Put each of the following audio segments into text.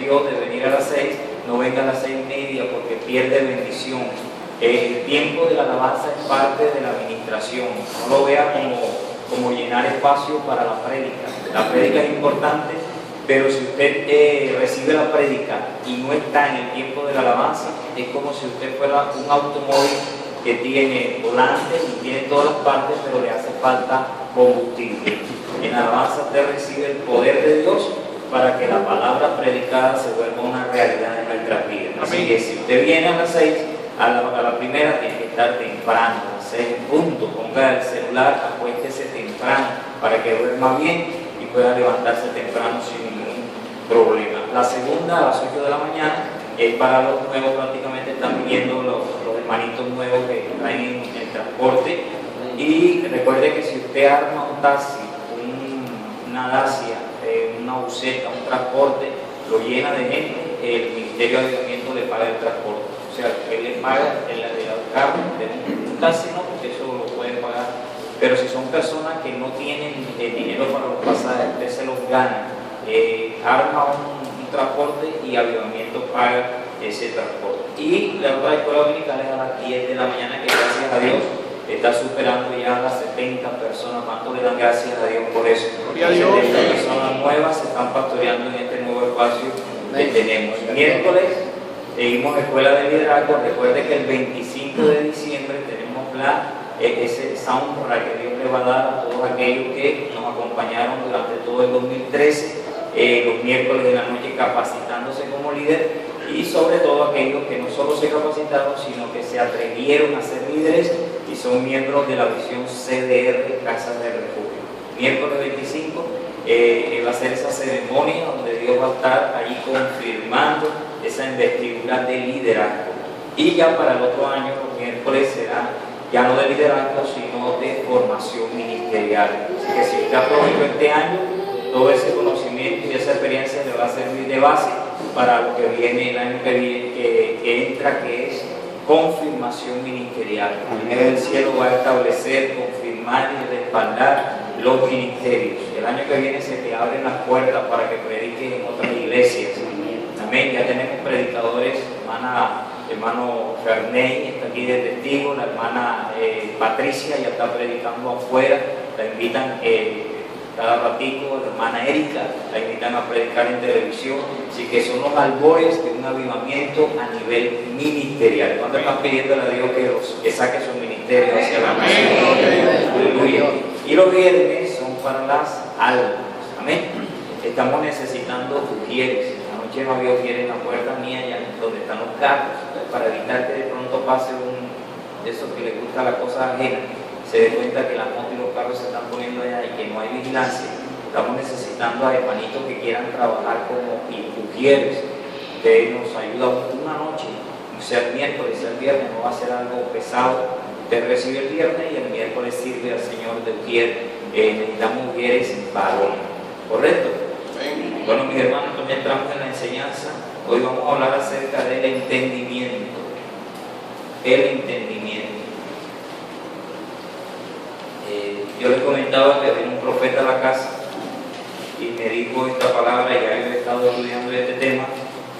Dios de venir a las 6, no venga a las 6:30 porque pierde bendición. El tiempo de la alabanza es parte de la administración, no lo vea como llenar espacio para la prédica. La prédica es importante, pero si usted recibe la prédica y no está en el tiempo de la alabanza, es como si usted fuera un automóvil que tiene volante y tiene todas las partes, pero le hace falta combustible. En la alabanza usted recibe el poder de Dios para que la palabra predicada se vuelva una realidad en nuestras vidas. Así que si usted viene a las 6, a la primera tiene que estar temprano, a las 6 en punto. Ponga el celular, acuéstese temprano para que duerma bien y pueda levantarse temprano sin ningún problema. La segunda, a las 8 de la mañana, es para los nuevos. Prácticamente están viniendo los hermanitos nuevos que traen el transporte. Y recuerde que si usted arma un taxi, una Dacia, una buseta, un transporte, lo llena de gente, el Ministerio de Avivamiento le paga el transporte. O sea, él le paga el carro, un taxi no, porque eso lo pueden pagar. Pero si son personas que no tienen dinero para los pasajes, usted se los gana, arma un transporte y Avivamiento paga ese transporte. Y la otra escuela dominical es a las 10 de la mañana, que gracias a Dios está superando ya a las 70 personas. ¿Cuánto le dan gracias a Dios por eso? 70 personas nuevas se están pastoreando en este nuevo espacio que tenemos. Miércoles seguimos escuela de liderazgo. Recuerde que el 25 de diciembre tenemos ese soundtrack que Dios le va a dar a todos aquellos que nos acompañaron durante todo el 2013, los miércoles de la noche capacitándose como líder, y sobre todo aquellos que no solo se capacitaron, sino que se atrevieron a ser líderes y son miembros de la visión CDR, Casas de Refugio. Miércoles 25 va a ser esa ceremonia donde Dios va a estar ahí confirmando esa investidura de liderazgo. Y ya para el otro año, los miércoles serán ya no de liderazgo, sino de formación ministerial. Así que si usted aprovechó este año, todo ese conocimiento y esa experiencia le va a servir de base para lo que viene el año que viene, que entra, que es confirmación ministerial. El Ángel del cielo va a establecer, confirmar y respaldar los ministerios. El año que viene se te abren las puertas para que prediques en otras iglesias. Amén. Ya tenemos predicadores, hermano Ferney está aquí de testigo, la hermana Patricia ya está predicando afuera, la invitan cada ratico, la hermana Erika la invitan a predicar en televisión. Así que son los albores de un avivamiento a nivel ministerial. ¿Cuándo están pidiendo a Dios que saque su ministerio hacia la nación? Aleluya. Y los viernes son para las almas. Amén. Estamos necesitando ujieres. Anoche no había ujieres en la puerta mía, ya donde están los carros, para evitar que de pronto pase de esos que les gusta la cosa ajena, se dé cuenta que las motos y los carros se están poniendo allá y que no hay vigilancia. Estamos necesitando a hermanitos que quieran trabajar como ujieres. Usted nos ayuda una noche, sea el miércoles, sea el viernes, no va a ser algo pesado. Usted recibe el viernes y el miércoles sirve al Señor de ujier. Necesitamos ujieres varones, ¿correcto? Bueno, mis hermanos, ya entramos en la enseñanza. Hoy vamos a hablar acerca del entendimiento. El entendimiento. Yo les comentaba que vino un profeta a la casa y me dijo esta palabra, y ya yo he estado estudiando este tema,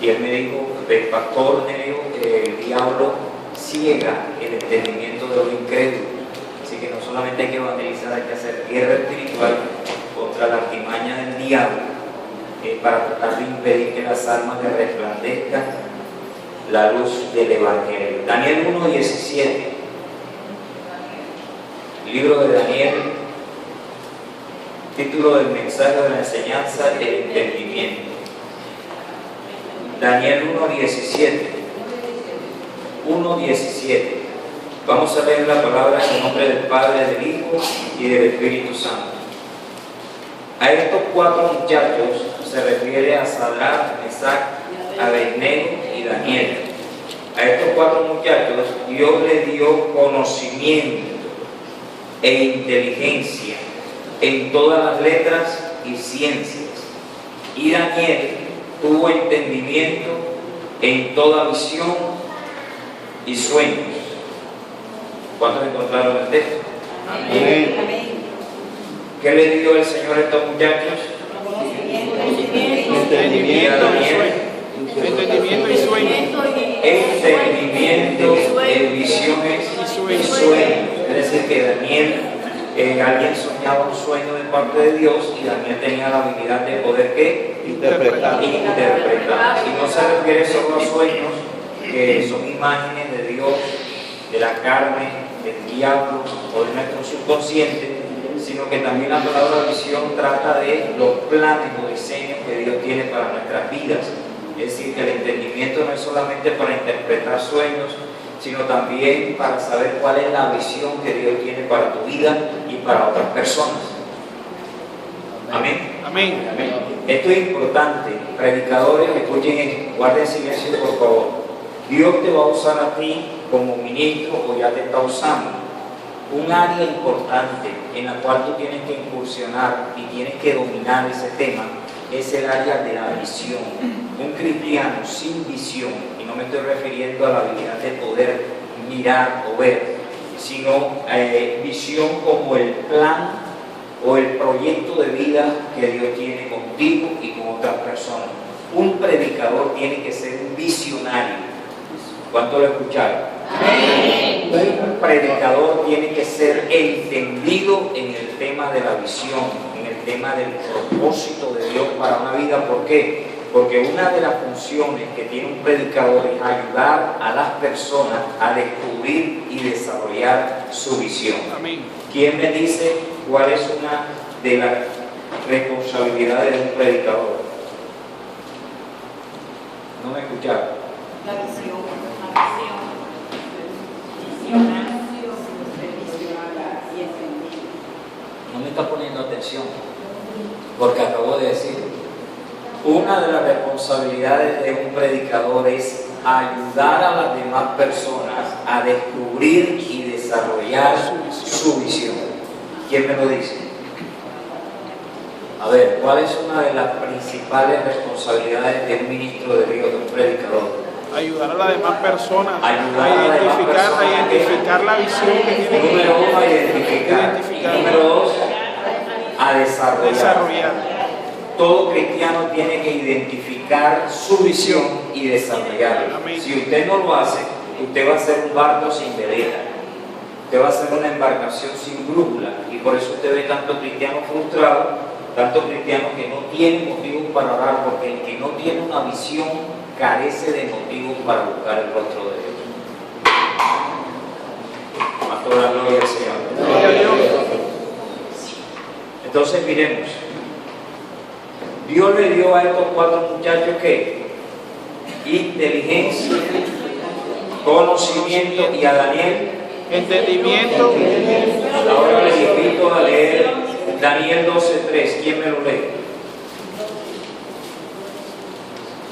y él me dijo: el pastor Nereo, el diablo ciega el entendimiento de los incrédulos. Así que no solamente hay que evangelizar, hay que hacer guerra espiritual contra la artimaña del diablo, para tratar de impedir que las almas le resplandezcan la luz del Evangelio. Daniel 1:17. Libro de Daniel, título del mensaje de la enseñanza: el entendimiento. Daniel 1:17. 1:17. Vamos a leer la palabra en el nombre del Padre, del Hijo y del Espíritu Santo. A estos 4 muchachos se refiere a Sadrach, Mesach, Abednego y Daniel. A estos 4 muchachos Dios les dio conocimiento e inteligencia en todas las letras y ciencias. Y Daniel tuvo entendimiento en toda visión y sueños. ¿Cuántos encontraron el texto? Amén. ¿Qué le dio el Señor a estos muchachos? Entendimiento, Daniel Entendimiento y sueño. Entendimiento, visiones y sueños. Es decir, que Daniel, alguien soñaba un sueño de parte de Dios y Daniel tenía la habilidad de poder ¿qué? Interpretar. Y no se refiere solo a sueños que son imágenes de Dios, de la carne, del diablo o de nuestro subconsciente, sino que también la palabra visión trata de los planes o diseños que Dios tiene para nuestras vidas. Es decir, que el entendimiento no es solamente para interpretar sueños, sino también para saber cuál es la visión que Dios tiene para tu vida y para otras personas. Amén. Amén. Amén. Esto es importante. Predicadores, escuchen esto, guarden silencio por favor. Dios te va a usar a ti como ministro o ya te está usando. Un área importante en la cual tú tienes que incursionar y tienes que dominar ese tema es el área de la visión. Un cristiano sin visión, y no me estoy refiriendo a la habilidad de poder mirar o ver, sino visión como el plan o el proyecto de vida que Dios tiene contigo y con otras personas. Un predicador tiene que ser un visionario. ¿Cuánto lo escucharon? Amén. Un predicador tiene que ser entendido en el tema de la visión, en el tema del propósito de Dios para una vida. ¿Por qué? Porque una de las funciones que tiene un predicador es ayudar a las personas a descubrir y desarrollar su visión. Amén. ¿Quién me dice cuál es una de las responsabilidades de un predicador? ¿No me escucharon? La visión. No me está poniendo atención, porque acabo de decir, una de las responsabilidades de un predicador es ayudar a las demás personas a descubrir y desarrollar su visión. ¿Quién me lo dice? A ver, ¿cuál es una de las principales responsabilidades de un ministro de Dios, de un predicador? Ayudar a las demás personas a Ayudar identificar la visión que tiene. Número uno, a identificar. Y número dos, a desarrollar. Todo cristiano tiene que identificar su visión y desarrollarla. Amén. Si usted no lo hace, usted va a ser un barco sin veleta. Usted va a ser una embarcación sin brújula. Y por eso usted ve tantos cristianos frustrados, tantos cristianos que no tienen motivos para orar, porque el que no tiene una visión carece de motivos para buscar el rostro de Dios. A toda la gloria al Señor. Gloria a Dios. Entonces miremos. Dios le dio a estos 4 muchachos ¿qué? Inteligencia, conocimiento, y a Daniel Entendimiento. Ahora les invito a leer Daniel 12:3. ¿Quién me lo lee?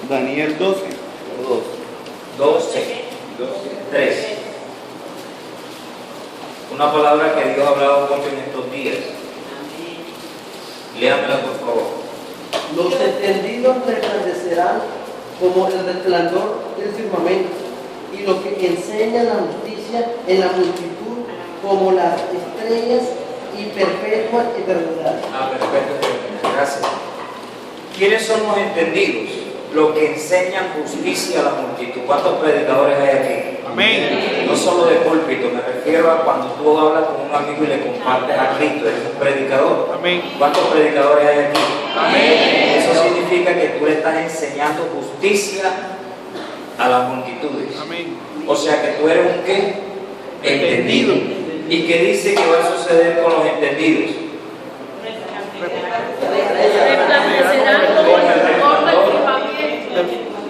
Daniel 12, 3. Una palabra que Dios ha hablado mucho en estos días. Léamela por favor. Los entendidos resplandecerán como el resplandor del firmamento, y los que enseñan la justicia en la multitud como las estrellas y perpetua eternidad. Perfecto. Gracias. ¿Quiénes son los entendidos? Los que enseñan justicia a la multitud. ¿Cuántos predicadores hay aquí? Amén. No solo de púlpito, me refiero a cuando tú hablas con un amigo y le compartes a Cristo, eres un predicador. Amén. ¿Cuántos predicadores hay aquí? Amén. Eso significa que tú le estás enseñando justicia a las multitudes. Amén. O sea que tú eres un ¿qué? Entendido. ¿Y qué dice que va a suceder con los entendidos?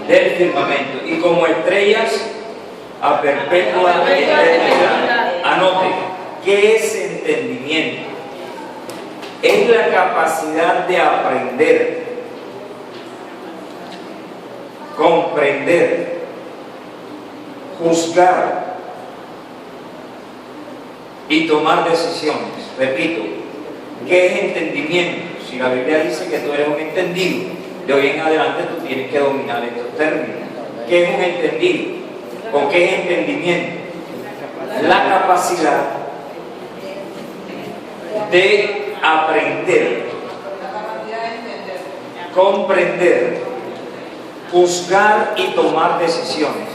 Del firmamento y como estrellas a perpetua eternidad. Anote, ¿qué es entendimiento? Es la capacidad de aprender, comprender, juzgar y tomar decisiones. Repito, ¿qué es entendimiento? Si la Biblia dice que tú eres un entendido, de hoy en adelante tú tienes que dominar estos términos. ¿Qué es un entendido? ¿O qué es entendimiento? La capacidad de aprender, comprender, juzgar y tomar decisiones.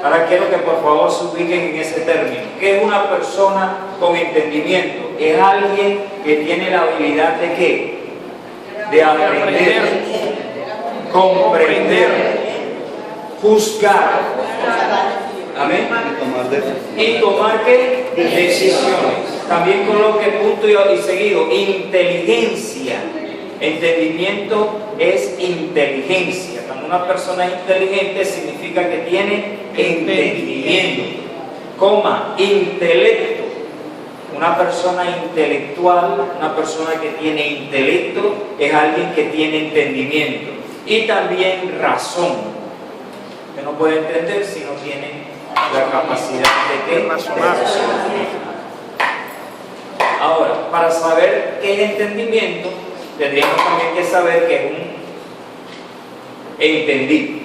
Ahora quiero que por favor se ubiquen en ese término. ¿Qué es una persona con entendimiento? Es alguien que tiene la habilidad de ¿qué? De aprender, comprender, juzgar. Amén. Y tomar ¿qué? Decisiones. También coloque punto y seguido. Inteligencia. Entendimiento es inteligencia. Cuando una persona es inteligente significa que tiene entendimiento. Coma, intelecto. Una persona intelectual, una persona que tiene intelecto, es alguien que tiene entendimiento. Y también razón. Usted no puede entender si no tiene la capacidad de ¿qué? Razonar. Ahora, para saber qué es entendimiento, tendríamos también que saber que es un entendido.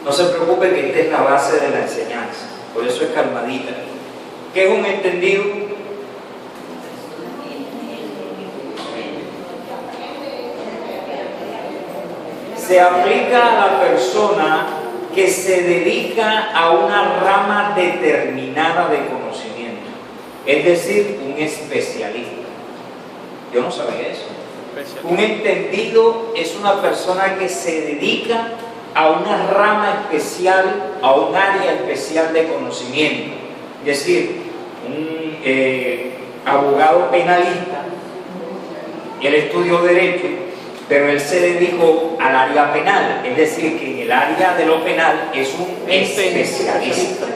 No se preocupe que esta es la base de la enseñanza, por eso es calmadita. ¿Qué es un entendido? Se aplica a la persona que se dedica a una rama determinada de conocimiento, es decir, un especialista. Yo no sabía eso. Un entendido es una persona que se dedica a una rama especial, a un área especial de conocimiento. Es decir, un abogado penalista, él estudió Derecho, pero él se dedicó al área penal, es decir, que en el área de lo penal es un especialista.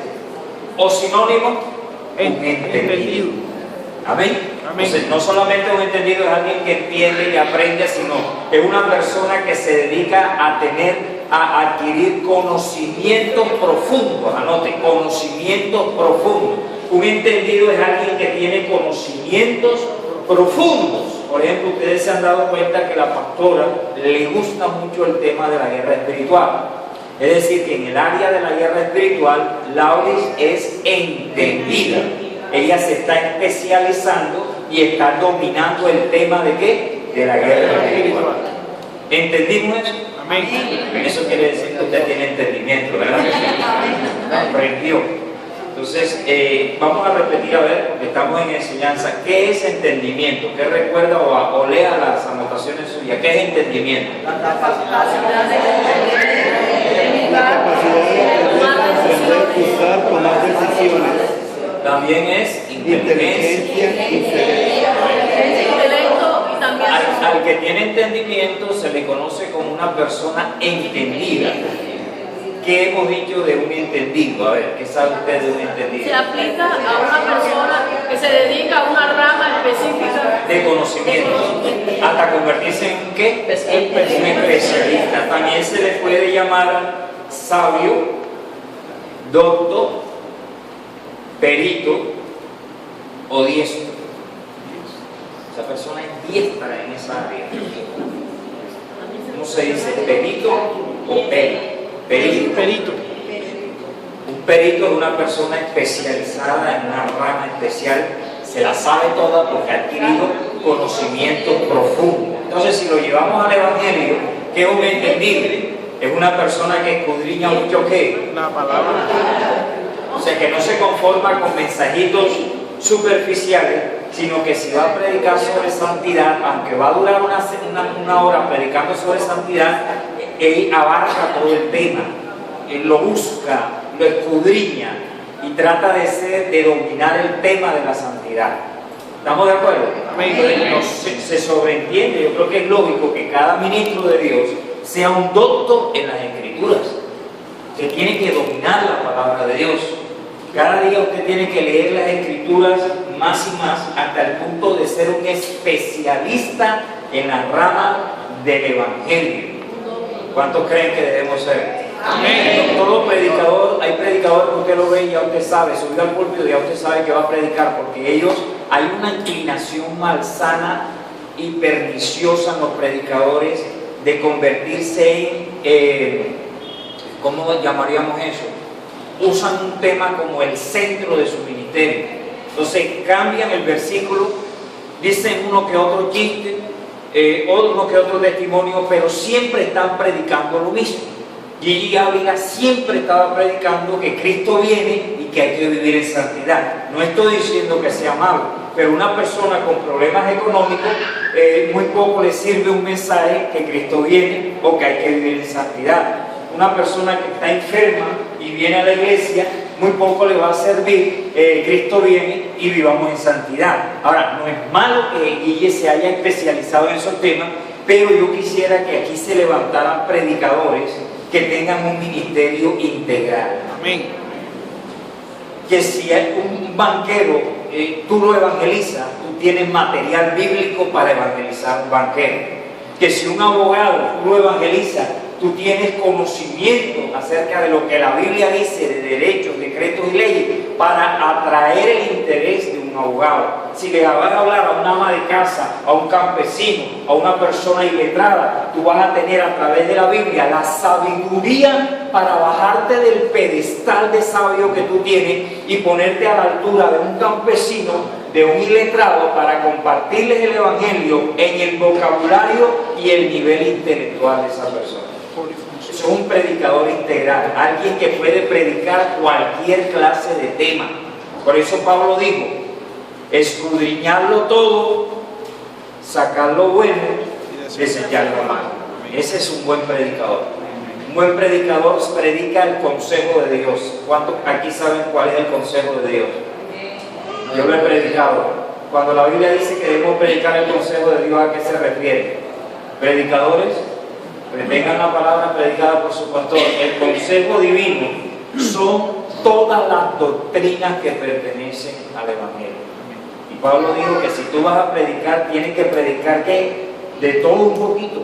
O sinónimo, un entendido. Amén. Entonces, no solamente un entendido es alguien que entiende y aprende, sino es una persona que se dedica a adquirir conocimientos profundos. Anote, conocimientos profundos. Un entendido es alguien que tiene conocimientos profundos. Por ejemplo, ustedes se han dado cuenta que a la pastora le gusta mucho el tema de la guerra espiritual. Es decir, que en el área de la guerra espiritual, Lauris es entendida. Ella se está especializando y está dominando el tema de ¿qué? De la guerra espiritual. ¿Entendimos eso? Amén. Eso quiere decir que usted tiene entendimiento, ¿verdad? Comprendió. Entonces, vamos a repetir, a ver, porque estamos en enseñanza. ¿Qué es entendimiento? ¿Qué recuerda o lea las anotaciones suyas? ¿Qué es entendimiento? La capacidad de juzgar, tomar decisiones. También es inteligencia. Intelecto y también Al que tiene entendimiento se le conoce como una persona entendida. ¿Qué hemos dicho de un entendido? A ver, ¿qué sabe usted de un entendido? se aplica a una persona que se dedica a una rama específica De conocimiento. Hasta convertirse en ¿qué? Un especialista. También se le puede llamar sabio, docto, perito o diestro. Esa persona es diestra en esa área. ¿Cómo se dice? ¿Perito o perito? Perito. Un perito es una persona especializada en una rama especial, se la sabe toda porque ha adquirido conocimientos profundos. Entonces, si lo llevamos al Evangelio, ¿qué es un entendido? Es una persona que escudriña mucho ¿qué? La palabra. O sea, que no se conforma con mensajitos superficiales, sino que si va a predicar sobre santidad, aunque va a durar una hora predicando sobre santidad, él abarca todo el tema, él lo busca, lo escudriña y trata de dominar el tema de la santidad. ¿Estamos de acuerdo? Se sobreentiende, yo creo que es lógico que cada ministro de Dios sea un doctor en las Escrituras. Usted tiene que dominar la palabra de Dios. Cada día usted tiene que leer las Escrituras más y más hasta el punto de ser un especialista en la rama del Evangelio. ¿Cuántos creen que debemos ser? Amén. Todo predicador, hay predicadores que usted lo ve y ya usted sabe, subir al púlpito y ya usted sabe que va a predicar, porque ellos, hay una inclinación malsana y perniciosa en los predicadores de convertirse en, ¿cómo llamaríamos eso? Usan un tema como el centro de su ministerio. Entonces cambian el versículo, dicen uno que otro chiste uno que otro testimonio, pero siempre están predicando lo mismo. Gigi Ávila siempre estaba predicando que Cristo viene y que hay que vivir en santidad. No estoy diciendo que sea malo, pero una persona con problemas económicos, muy poco le sirve un mensaje que Cristo viene o que hay que vivir en santidad. Una persona que está enferma y viene a la iglesia, muy poco le va a servir Cristo viene y vivamos en santidad. Ahora, no es malo que Guille se haya especializado en esos temas, pero yo quisiera que aquí se levantaran predicadores que tengan un ministerio integral. Amén. Que si es un banquero, tú lo evangelizas, tú tienes material bíblico para evangelizar un banquero. Que si un abogado, tú lo evangelizas, tú tienes conocimiento acerca de lo que la Biblia dice de derechos, decretos y leyes para atraer el interés de un abogado. Si le vas a hablar a una ama de casa, a un campesino, a una persona iletrada, tú vas a tener a través de la Biblia la sabiduría para bajarte del pedestal de sabio que tú tienes y ponerte a la altura de un campesino, de un iletrado, para compartirles el evangelio en el vocabulario y el nivel intelectual de esa persona. Eso es un predicador integral, alguien que puede predicar cualquier clase de tema. Por eso Pablo dijo: escudriñarlo todo, sacar lo bueno, desechar lo malo. Ese es un buen predicador. Un buen predicador predica el consejo de Dios. ¿Cuántos aquí saben cuál es el consejo de Dios? Yo lo he predicado. Cuando la Biblia dice que debemos predicar el consejo de Dios, ¿a qué se refiere? Predicadores, retengan la palabra predicada por su pastor. El consejo divino son todas las doctrinas que pertenecen al Evangelio. Y Pablo dijo que si tú vas a predicar, tienes que predicar ¿qué? De todo un poquito.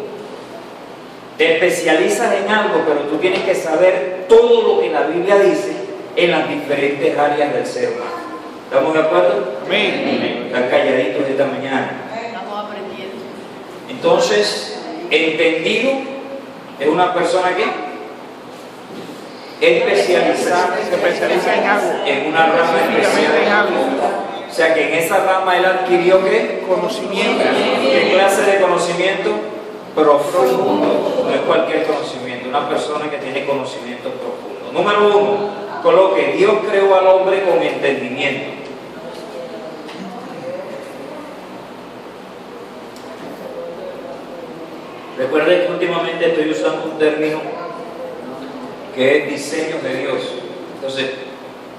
Te especializas en algo, pero tú tienes que saber todo lo que la Biblia dice en las diferentes áreas del ser humano. ¿Estamos de acuerdo? Amén. Están calladitos esta mañana. Estamos aprendiendo. Entonces, entendido es una persona que especializada Se especializa en algo. en una rama Específicamente en especial. algo. O sea que en esa rama él adquirió ¿qué? Conocimiento. ¿Qué clase de conocimiento? Profundo. No es cualquier conocimiento, una persona que tiene conocimiento profundo. Número 1, coloque: Dios creó al hombre con entendimiento. Recuerden que últimamente estoy usando un término que es diseño de Dios. Entonces,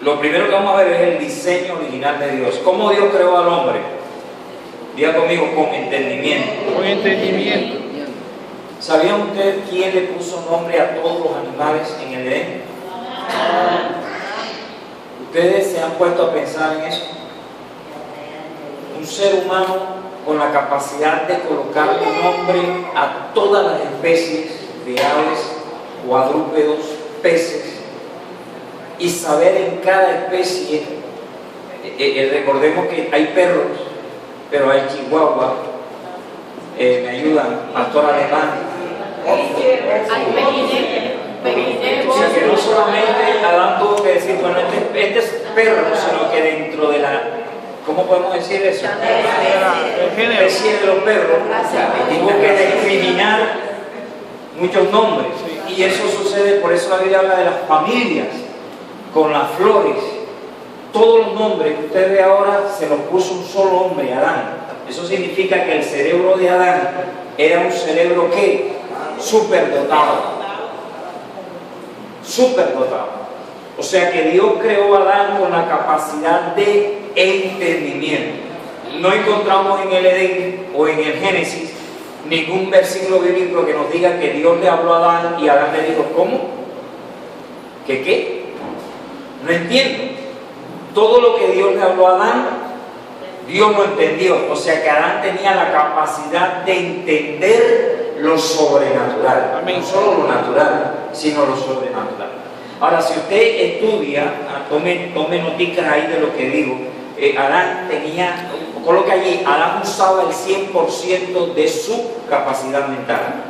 lo primero que vamos a ver es el diseño original de Dios. ¿Cómo Dios creó al hombre? Diga conmigo: con entendimiento. Con entendimiento. ¿Sabían ustedes quién le puso nombre a todos los animales en el Edén? ¿Ustedes se han puesto a pensar en eso? Un ser humano con la capacidad de colocarle nombre a todas las especies de aves, cuadrúpedos, peces, y saber en cada especie, recordemos que hay perros, pero hay chihuahua, me ayudan, pastor alemán. Hay pequines, O sea que no solamente Adán tuvo que decir, bueno, este es perro, sino que dentro de la, ¿cómo podemos decir eso? El género. Especie de los perros, tuvo que discriminar muchos nombres. Y eso sucede, por eso la Biblia habla de las familias, con las flores. Todos los nombres que usted ve ahora se los puso un solo hombre, Adán. Eso significa que el cerebro de Adán era un cerebro ¿qué? Superdotado. Superdotado. O sea que Dios creó a Adán con la capacidad de entendimiento. No encontramos en el Edén o en el Génesis ningún versículo bíblico que nos diga que Dios le habló a Adán y Adán le dijo: ¿cómo? ¿Que qué? No entiendo. Todo lo que Dios le habló a Adán, Dios lo entendió. O sea que Adán tenía la capacidad de entender lo sobrenatural. Amén. No solo lo natural, sino lo sobrenatural. Ahora, si usted estudia, tome notitas ahí de lo que digo. Adán tenía, coloque allí, Adán usaba el 100% de su capacidad mental.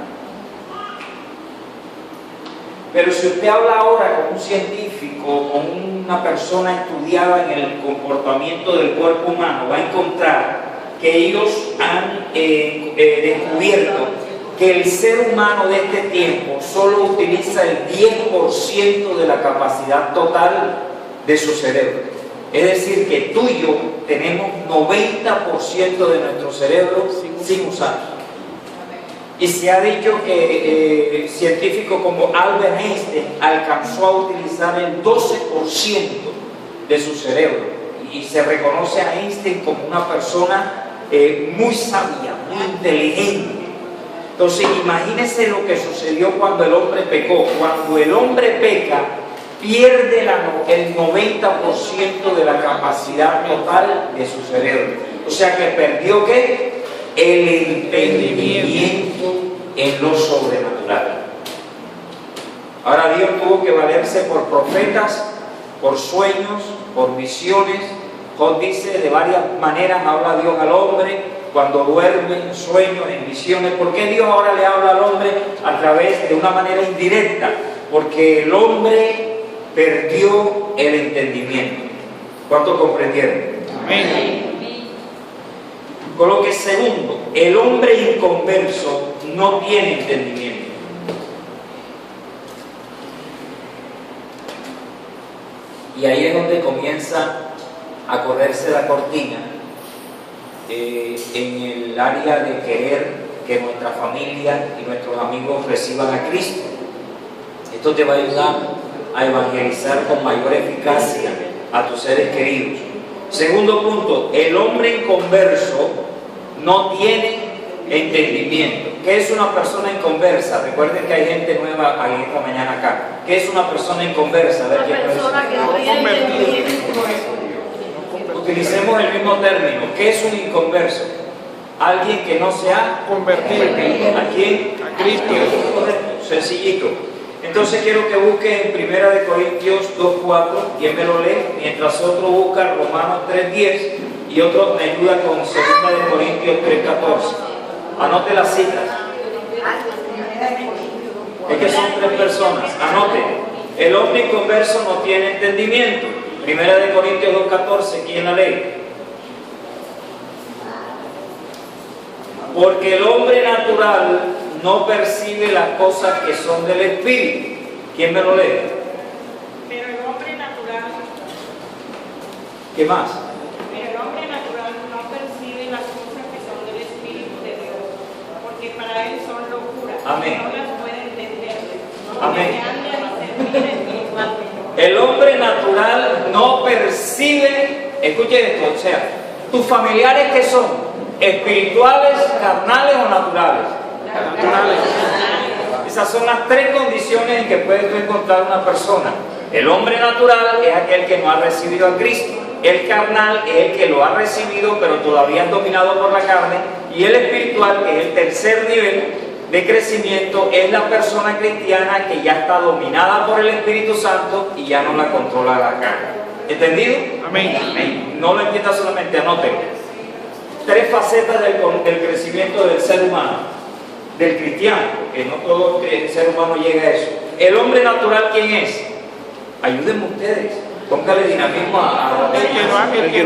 Pero si usted habla ahora con un científico, con una persona estudiada en el comportamiento del cuerpo humano, va a encontrar que ellos han descubierto que el ser humano de este tiempo solo utiliza el 10% de la capacidad total de su cerebro. Es decir, que tú y yo tenemos 90% de nuestro cerebro sin usar. Y se ha dicho que científicos como Albert Einstein alcanzó a utilizar el 12% de su cerebro. Y se reconoce a Einstein como una persona muy sabia, muy inteligente. Entonces, imagínense lo que sucedió cuando el hombre pecó. Cuando el hombre peca, pierde el 90% de la capacidad total de su cerebro. O sea que perdió ¿qué? El entendimiento en lo sobrenatural. Ahora Dios tuvo que valerse por profetas, por sueños, por visiones. Job dice de varias maneras habla Dios al hombre, cuando duerme, en sueños, en visiones. ¿Por qué Dios ahora le habla al hombre a través de una manera indirecta? Porque el hombre perdió el entendimiento. ¿Cuánto comprendieron? Amén. Coloque segundo, el hombre inconverso no tiene entendimiento. Y ahí es donde comienza a correrse la cortina en el área de querer que nuestra familia y nuestros amigos reciban a Cristo. Esto te va a ayudar a evangelizar con mayor eficacia a tus seres queridos. Segundo punto, el hombre inconverso no tiene entendimiento. ¿Qué es una persona inconversa? Recuerden que hay gente nueva ahí esta mañana acá. ¿Qué es una persona inconversa? A ver, Una persona que no tiene entendimiento. Utilicemos el mismo término. ¿Qué es un inconverso? Alguien que no se ha Convertido. ¿A quién? A Cristo. Correcto, sencillito. Entonces quiero que busquen en 1 Corintios 2:4, ¿quién me lo lee? Mientras otro busca Romanos 3:10 y otro me ayuda con 2 Corintios 3:14. Anote las citas. Es que son 3 personas. Anote. El hombre inconverso no tiene entendimiento. 1 Corintios 2:14, ¿quién la lee? Porque el hombre natural no percibe las cosas que son del Espíritu. ¿Quién me lo lee? Pero el hombre natural, ¿Qué más? no percibe las cosas que son del Espíritu de Dios, porque para él son locuras. Amén. No las puede entender. Amén. Porque han de discernir espiritualmente. El hombre natural no percibe, escuche esto, o sea, tus familiares que son espirituales, carnales o naturales. Naturales. Esas son las 3 condiciones en que puedes tú encontrar una persona. El hombre natural es aquel que no ha recibido a Cristo. El carnal es el que lo ha recibido pero todavía es dominado por la carne. Y el espiritual, que es el tercer nivel de crecimiento, es la persona cristiana que ya está dominada por el Espíritu Santo y ya no la controla la carne. ¿Entendido? Amén. Amén. No lo entiendas solamente, anótenlo. 3 facetas del crecimiento del ser humano, del cristiano, porque no todo el ser humano llega a eso. El hombre natural, ¿quién es? Ayúdenme ustedes, póngale dinamismo a El que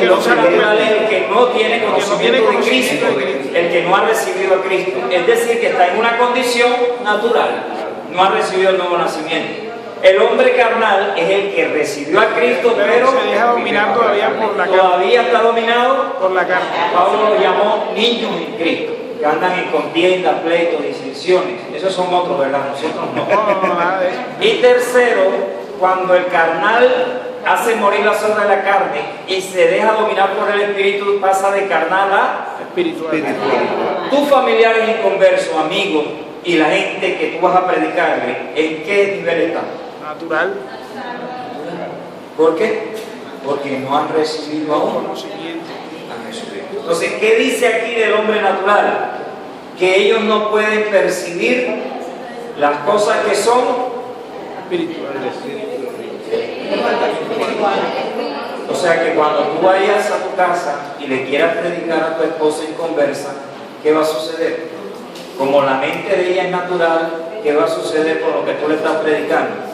no se ha el que no tiene conocimiento de Cristo, el que no ha recibido a Cristo. Es decir, que está en una condición natural, no ha recibido el nuevo nacimiento. El hombre carnal es el que recibió a Cristo, pero se deja dominar todavía por la carne. todavía está dominado. Por la carne. Pablo lo llamó niños en Cristo, que andan en contiendas, pleitos, disensiones. Esos son otros, ¿verdad? Nosotros no. No, nada de eso. Y tercero, cuando el carnal hace morir las obras de la carne y se deja dominar por el Espíritu, pasa de carnal a Espiritual. tus familiares inconversos, amigos y la gente que tú vas a predicarle. ¿En qué nivel están? Natural. ¿Por qué? Porque no han recibido aún Conocimiento. a Jesucristo. Entonces, ¿qué dice aquí del hombre natural? Que ellos no pueden percibir las cosas que son Espiritual. O sea que cuando tú vayas a tu casa y le quieras predicar a tu esposa inconversa, ¿qué va a suceder? Como la mente de ella es natural, ¿qué va a suceder con lo que tú le estás predicando?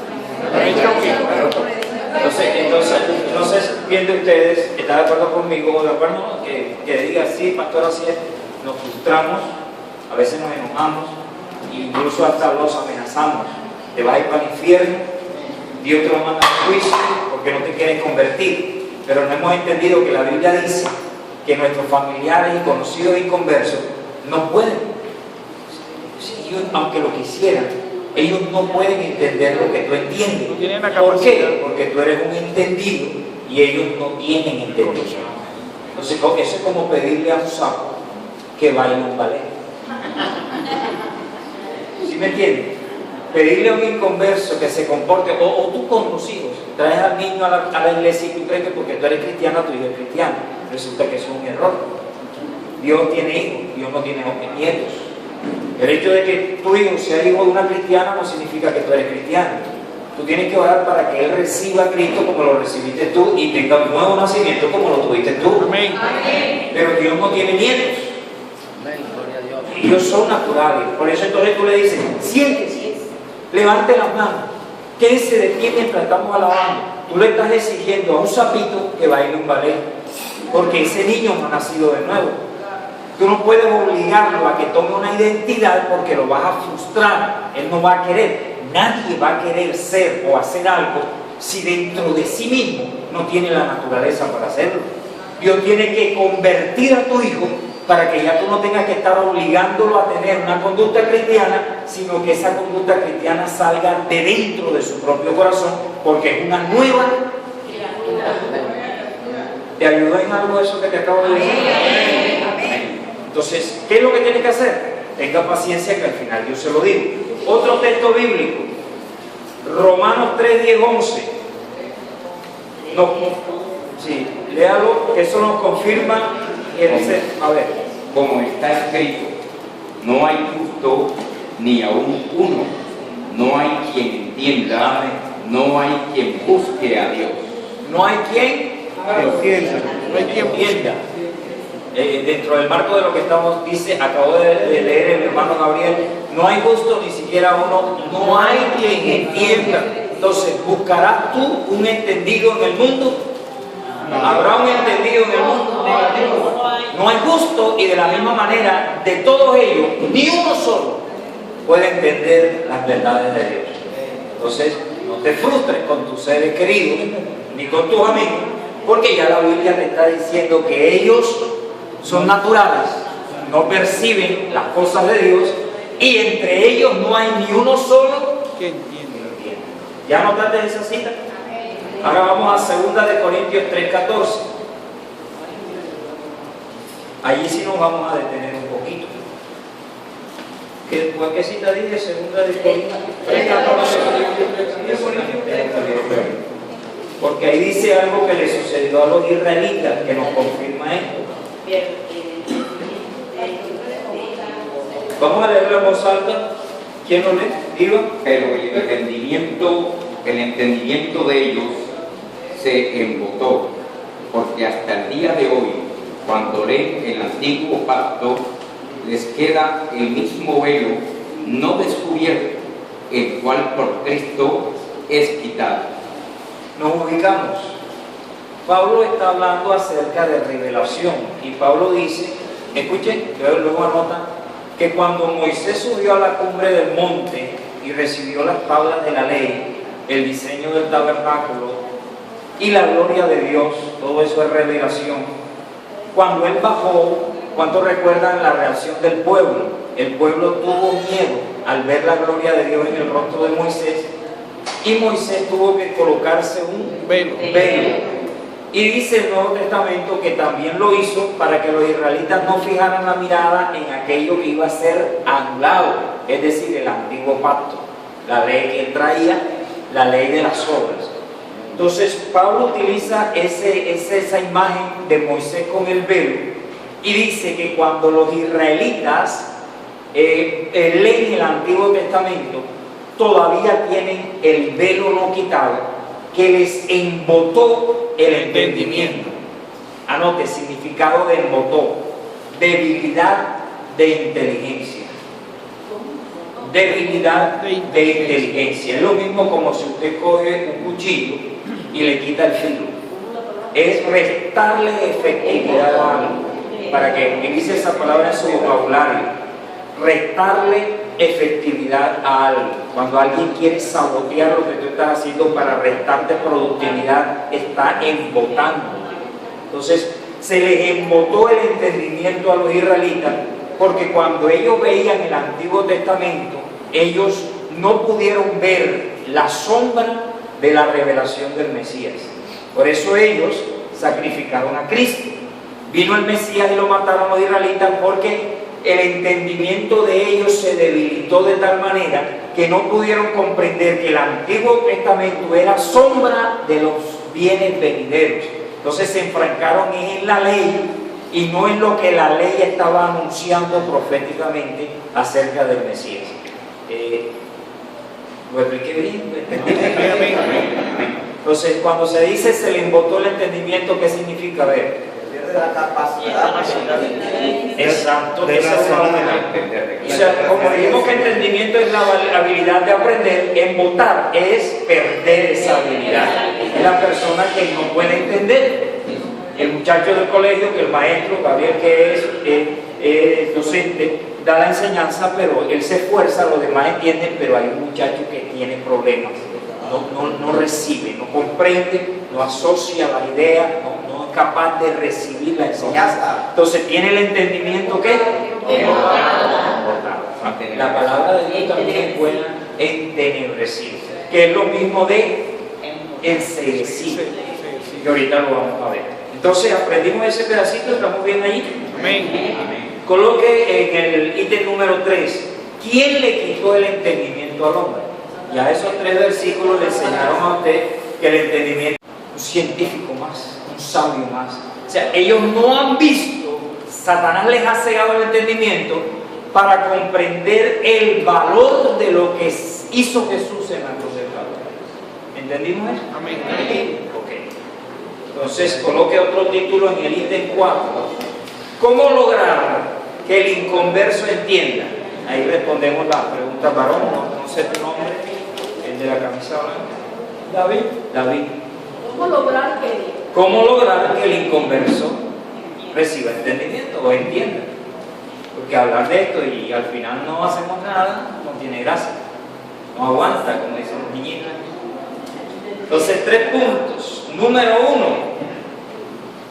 Entonces, no sé si entiende ustedes, ¿están de acuerdo conmigo o de acuerdo? Que diga, sí, pastor, así es, nos frustramos, a veces nos enojamos, incluso hasta los amenazamos. Te vas a ir para el infierno, Dios te va a mandar a juicio porque no te quieres convertir. Pero no hemos entendido que la Biblia dice que nuestros familiares y conocidos y conversos no pueden. Ellos, aunque lo quisieran, ellos no pueden entender lo que tú entiendes. No tienen la ¿Por qué? capacidad. Porque tú eres un entendido y ellos no tienen entendido. Entonces, eso es como pedirle a un sapo que baile un ballet. ¿Sí me entiendes? Pedirle a un inconverso que se comporte, o tú con tus hijos, traes al niño a la iglesia y tú crees que porque tú eres cristiana, tu hijo es cristiano. Resulta que eso es un error. Dios tiene hijos, Dios no tiene nietos. El hecho de que tu hijo sea hijo de una cristiana no significa que tú eres cristiano. Tú tienes que orar para que él reciba a Cristo como lo recibiste tú y tenga un nuevo nacimiento como lo tuviste tú. Amén. Pero Dios no tiene nietos. Ellos son naturales. Por eso entonces tú le dices, siéntese, levante las manos, quédese de pie mientras estamos alabando. Tú le estás exigiendo a un sapito que baile un ballet, porque ese niño no ha nacido de nuevo. Tú no puedes obligarlo a que tome una identidad porque lo vas a frustrar. Él no va a querer. Nadie va a querer ser o hacer algo si dentro de sí mismo no tiene la naturaleza para hacerlo. Dios tiene que convertir a tu hijo para que ya tú no tengas que estar obligándolo a tener una conducta cristiana, sino que esa conducta cristiana salga de dentro de su propio corazón, porque es una nueva. ¿Te ayudó en algo eso que te acabo de decir? Entonces, ¿qué es lo que tienes que hacer? Tenga paciencia que al final yo se lo digo. Otro texto bíblico, Romanos 3, 10, 11. No, sí, léalo, que eso nos confirma. A ver. Como está escrito, no hay justo ni aún uno, no hay quien entienda, no hay quien busque a Dios. No hay quien Entienda. No hay quien entienda. Dentro del marco de lo que estamos, dice, acabo de leer el hermano Gabriel, no hay justo ni siquiera uno, no hay quien entienda. Entonces, ¿buscarás tú un entendido en el mundo? ¿Habrá un entendido en el mundo? No hay justo, y de la misma manera, de todos ellos, ni uno solo puede entender las verdades de Dios. Entonces, no te frustres con tus seres queridos, ni con tus amigos, porque ya la Biblia te está diciendo que ellos son naturales, no perciben las cosas de Dios, y entre ellos no hay ni uno solo que entiende. ¿Ya notaste esa cita? Ahora vamos a 2 de Corintios 3:14. Allí sí nos vamos a detener un poquito. ¿Qué cita dice 2 de Corintios 3:14? Porque ahí dice algo que le sucedió a los israelitas que nos confirma esto. Vamos a leerlo en voz alta. ¿Quién lo lee? Diga. Pero el entendimiento de ellos se embotó, porque hasta el día de hoy, cuando leen el antiguo pacto, les queda el mismo velo no descubierto, el cual por Cristo es quitado. Nos ubicamos. Pablo está hablando acerca de revelación y Pablo dice, escuchen, luego anotan, que cuando Moisés subió a la cumbre del monte y recibió las tablas de la ley, el diseño del tabernáculo y la gloria de Dios, todo eso es revelación. Cuando él bajó, ¿cuántos recuerdan la reacción del pueblo? El pueblo tuvo miedo al ver la gloria de Dios en el rostro de Moisés, y Moisés tuvo que colocarse un Velo. velo. Y dice el Nuevo Testamento que también lo hizo para que los israelitas no fijaran la mirada en aquello que iba a ser anulado, es decir, el antiguo pacto, la ley que él traía, la ley de las obras. Entonces Pablo utiliza esa imagen de Moisés con el velo y dice que cuando los israelitas leen el Antiguo Testamento, todavía tienen el velo no quitado, que les embotó el entendimiento. Anote, significado de embotó: debilidad de inteligencia. Debilidad de inteligencia. Es lo mismo como si usted coge un cuchillo y le quita el filo. Es restarle efectividad a algo, para que utilice esa palabra en su vocabulario. Restarle efectividad a algo. Cuando alguien quiere sabotear lo que tú estás haciendo para restarte productividad, está embotando. Entonces, se les embotó el entendimiento a los israelitas, porque cuando ellos veían el Antiguo Testamento, ellos no pudieron ver la sombra de la revelación del Mesías. Por eso ellos sacrificaron a Cristo. Vino el Mesías y lo mataron los israelitas porque el entendimiento de ellos se debilitó de tal manera que no pudieron comprender que el Antiguo Testamento era sombra de los bienes venideros. Entonces se enfrancaron en la ley y no en lo que la ley estaba anunciando proféticamente acerca del Mesías. Lo expliqué bien, ¿lo entendí? Entonces, cuando se dice se le embotó el entendimiento, ¿qué significa? A ver. Pierde la capacidad Exacto, de esa es la razonar. O sea, como dijimos que entendimiento es la habilidad de aprender, embotar es perder esa habilidad. Es la persona que no puede entender. El muchacho del colegio, que el maestro, Gabriel, que es docente, da la enseñanza, pero él se esfuerza, los demás entienden, pero hay un muchacho que tiene problemas. No recibe, no comprende, no asocia la idea, no es capaz de recibir la enseñanza. Entonces tiene el entendimiento que la palabra de Dios también es buena, entenebrecido, que es lo mismo de enseguecido, que ahorita lo vamos a ver. Entonces aprendimos ese pedacito, estamos bien ahí. Amén. Coloque en el ítem número 3, ¿quién le quitó el entendimiento al hombre? Ya esos 3 versículos le enseñaron a usted que el entendimiento es un científico más, un sabio más. O sea, ellos no han visto, Satanás les ha cegado el entendimiento para comprender el valor de lo que hizo Jesús en la cruz del Calvario. ¿Entendimos eso? Amén. Ok. Entonces coloque otro título en el ítem 4. ¿Cómo lograr que el inconverso entienda? Ahí respondemos la pregunta, varón, no sé tu nombre, el de la camisa blanca. David. ¿Cómo lograr que el inconverso reciba entendimiento o entienda? Porque hablar de esto y al final no hacemos nada, no tiene gracia, no aguanta, como dicen los niñitos. Entonces, 3 puntos. Número 1,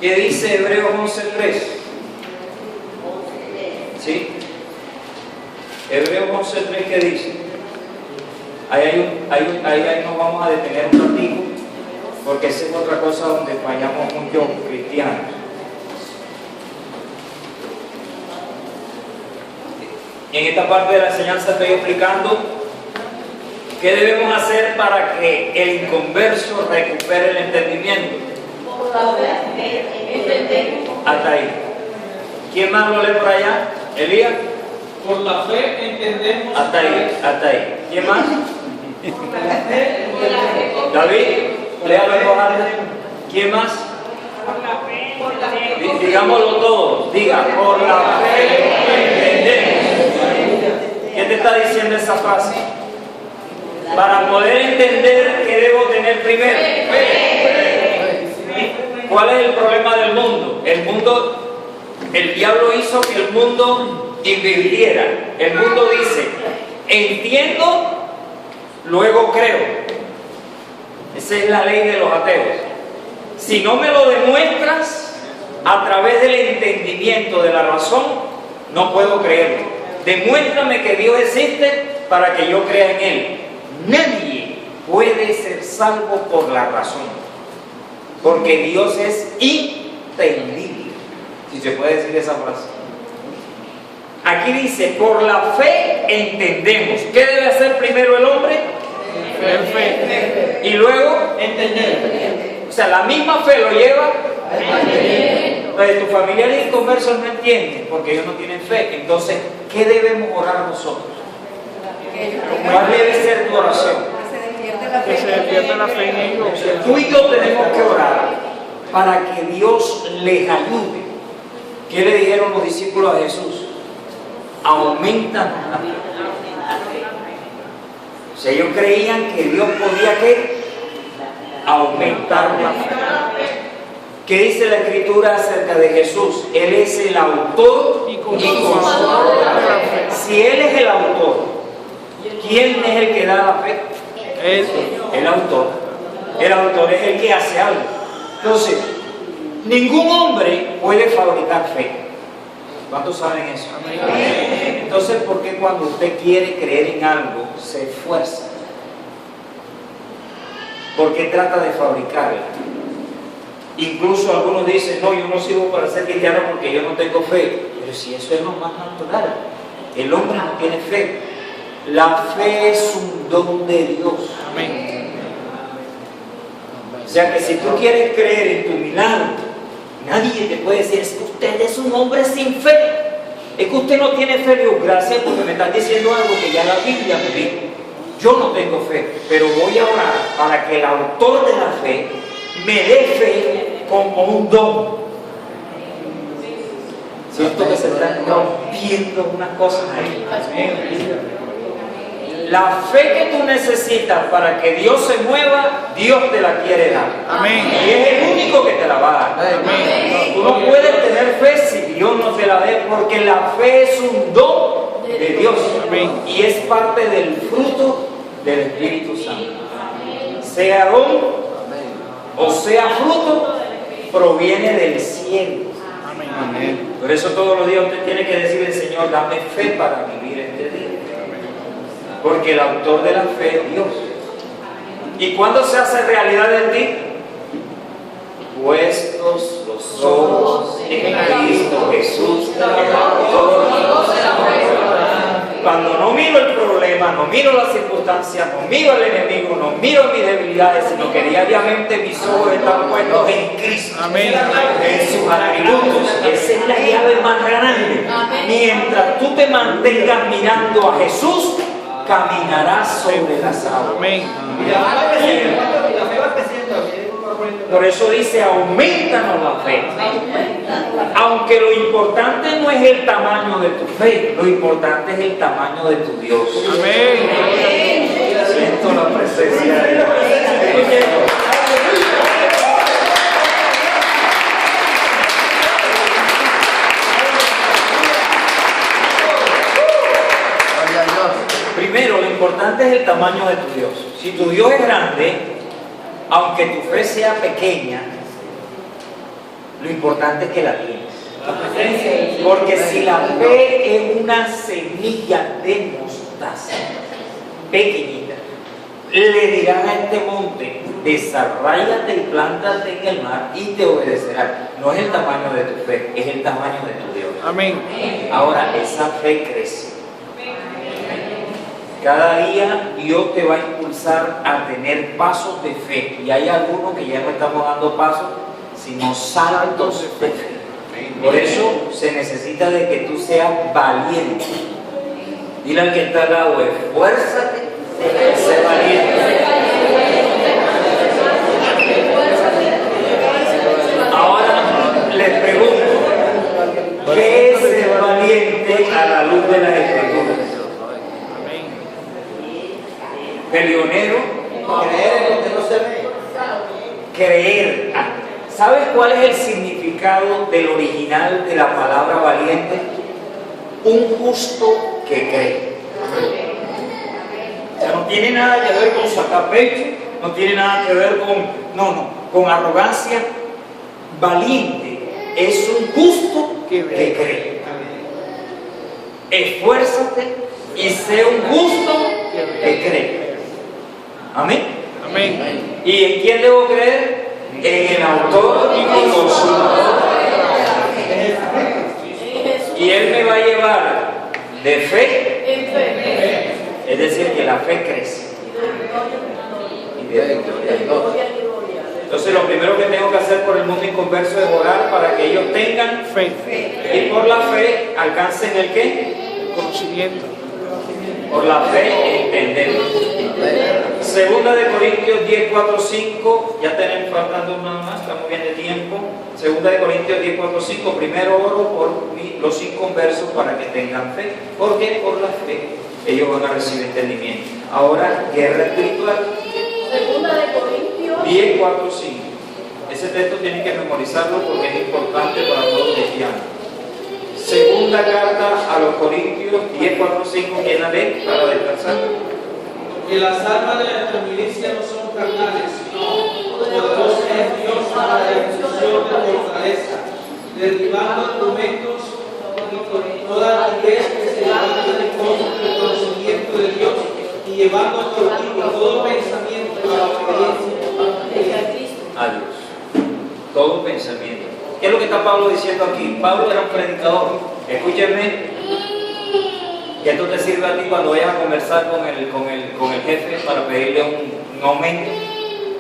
¿qué dice Hebreos 11:3? ¿Sí? Hebreos 11:3, ¿qué dice? Ahí nos vamos a detener un ratito, porque esa es otra cosa donde fallamos muchos cristianos. En esta parte de la enseñanza estoy explicando qué debemos hacer para que el inconverso recupere el entendimiento. Hasta ahí. ¿Quién más lo lee por allá? ¿Elías? Por la fe entendemos. Hasta ahí. ¿Quién más? David, léalo en voz alta. ¿Quién más? Digámoslo todos. Diga, por la fe entendemos. ¿Qué te está diciendo esa frase? Para poder entender, ¿qué debo tener primero? Fe. ¿Cuál es el problema del mundo? El diablo hizo que el mundo dividiera. El mundo dice, entiendo, luego creo. Esa es la ley de los ateos. Si no me lo demuestras a través del entendimiento de la razón, no puedo creerlo. Demuéstrame que Dios existe para que yo crea en Él. Nadie puede ser salvo por la razón, porque Dios es inentendible, si se puede decir esa frase. Aquí dice, por la fe entendemos. ¿Qué debe hacer primero el hombre? Tener fe. Y luego entender. O sea, la misma fe lo lleva. Pues tus familiares inconversos no entienden porque ellos no tienen fe. Entonces, ¿qué debemos orar nosotros? ¿Cuál debe ser tu oración? Que se despierta la fe en ellos. Tú y yo tenemos que orar para que Dios les ayude. ¿Qué le dijeron los discípulos a Jesús? Aumenta la fe. O sea, ellos creían que Dios podía ¿qué? aumentar la fe. ¿Qué dice la Escritura acerca de Jesús? Él es el autor y consumador de la fe. Si Él es el autor, ¿quién es el que da la fe? Él. El autor. El autor es el que hace algo. Entonces, ningún hombre puede fabricar fe. ¿Cuántos saben eso? Entonces, ¿por qué cuando usted quiere creer en algo se esfuerza? ¿Por qué trata de fabricarla? Incluso algunos dicen, no, yo no sirvo para ser cristiano porque yo no tengo fe. Pero si eso es lo más natural. El hombre no tiene fe. La fe es un don de Dios. Amén. O sea que si tú quieres creer en tu milagro, nadie te puede decir, es que usted es un hombre sin fe. Es que usted no tiene fe. Dios, gracias porque me estás diciendo algo que ya la Biblia me dijo. Yo no tengo fe, pero voy a orar para que el autor de la fe me dé fe como un don. Siento que se están rompiendo unas cosas ahí. La fe que tú necesitas para que Dios se mueva, Dios te la quiere dar. Amén. Y es el único que te la va a dar. Amén. Tú no puedes tener fe si Dios no te la dé, porque la fe es un don de Dios. Amén. Y es parte del fruto del Espíritu Santo. Sea don o sea fruto, proviene del cielo. Amén. Por eso todos los días usted tiene que decirle, Señor, dame fe para vivir este día. Porque el autor de la fe es Dios. ¿Y cuándo se hace realidad en ti? Puestos los ojos en Cristo Jesús, el autor de la fe. Cuando no miro el problema, no miro las circunstancias, no miro al enemigo, no miro mis debilidades, sino que diariamente mis ojos están puestos en Cristo. Amén. En sus atributos. Esa es la llave más grande. Mientras tú te mantengas mirando a Jesús, caminarás sobre las aguas. Amén. Por eso dice, aumentanos la fe. Aunque lo importante no es el tamaño de tu fe, lo importante es el tamaño de tu Dios. Amén. Siento la presencia de Dios. Primero, lo importante es el tamaño de tu Dios. Si tu Dios es grande, aunque tu fe sea pequeña, lo importante es que la tienes. Porque si la fe es una semilla de mostaza, pequeñita, le dirán a este monte, desarrállate y plántate en el mar y te obedecerá. No es el tamaño de tu fe, es el tamaño de tu Dios. Amén. Ahora, esa fe crece. Cada día Dios te va a impulsar a tener pasos de fe. Y hay algunos que ya no estamos dando pasos, sino saltos de fe. Por eso se necesita de que tú seas valiente. Dile al que está al lado, esfuérzate, sé valiente. Ahora les pregunto, ¿qué es ser valiente a la luz de las Escrituras? Peleonero, Creer en lo que no se ve. creer. ¿Sabes cuál es el significado del original de la palabra valiente? Un justo que cree. O sea, no tiene nada que ver con sacapecho, no tiene nada que ver con arrogancia. Valiente es un justo que cree. Esfuérzate y sé un justo que cree. Amén. Amén. ¿Y en quién debo creer? En el autor y consumador. Y Él me va a llevar de fe, es decir, que la fe crece. Y de victoria. Entonces lo primero que tengo que hacer por el mundo inconverso es orar para que ellos tengan Fe. y por la fe alcancen el ¿qué? Conocimiento. Por la fe entendemos. Segunda de Corintios 10, 4, 5, ya tenemos faltando una más, estamos bien de tiempo. Segunda de Corintios 10, 4, 5, primero oro por los inconversos para que tengan fe, porque por la fe ellos van a recibir entendimiento. Ahora, guerra espiritual. Segunda de Corintios 10, 4, 5. Ese texto tienen que memorizarlo porque es importante para todo cristiano. Segunda carta a los Corintios 10, 4, 5. ¿Quién la lee para descansar? Que las armas de nuestra milicia no son carnales, sino poderosas en Dios para la destrucción de fortaleza, derribando argumentos y con toda altivez que se levanta en contra del conocimiento de Dios y llevando cautivo todo pensamiento a la obediencia A Dios. Todo pensamiento. ¿Qué es lo que está Pablo diciendo aquí? Pablo era un predicador. Escúchenme. Y esto te sirve a ti cuando vayas a conversar con el jefe para pedirle un aumento,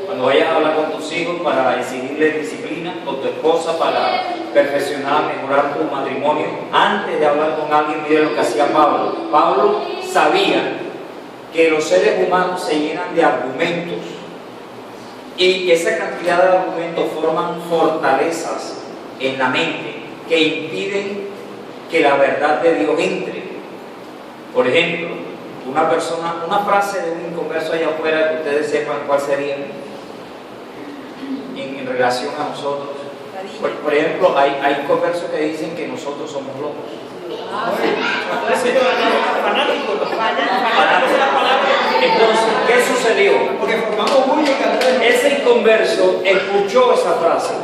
cuando vayas a hablar con tus hijos para exigirle disciplina, con tu esposa para perfeccionar, mejorar tu matrimonio. Antes de hablar con alguien, mire lo que hacía Pablo. Pablo sabía que los seres humanos se llenan de argumentos y esa cantidad de argumentos forman fortalezas en la mente que impiden que la verdad de Dios entre. Por ejemplo, una frase de un inconverso allá afuera que ustedes sepan cuál sería en relación a nosotros. Por ejemplo, hay inconversos que dicen que nosotros somos locos. Entonces, ¿qué sucedió? Ese inconverso escuchó esa frase,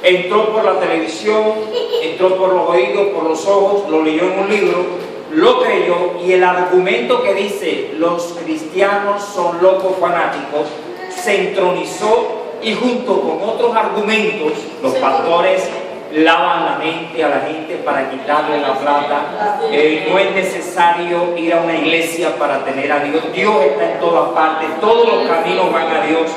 entró por la televisión, entró por los oídos, por los ojos, lo leyó en un libro, lo creyó, y el argumento que dice los cristianos son locos fanáticos se entronizó, y junto con otros argumentos los pastores lavan la mente a la gente para quitarle la plata. No es necesario ir a una iglesia para tener a Dios. Dios está en todas partes, todos los caminos van a Dios.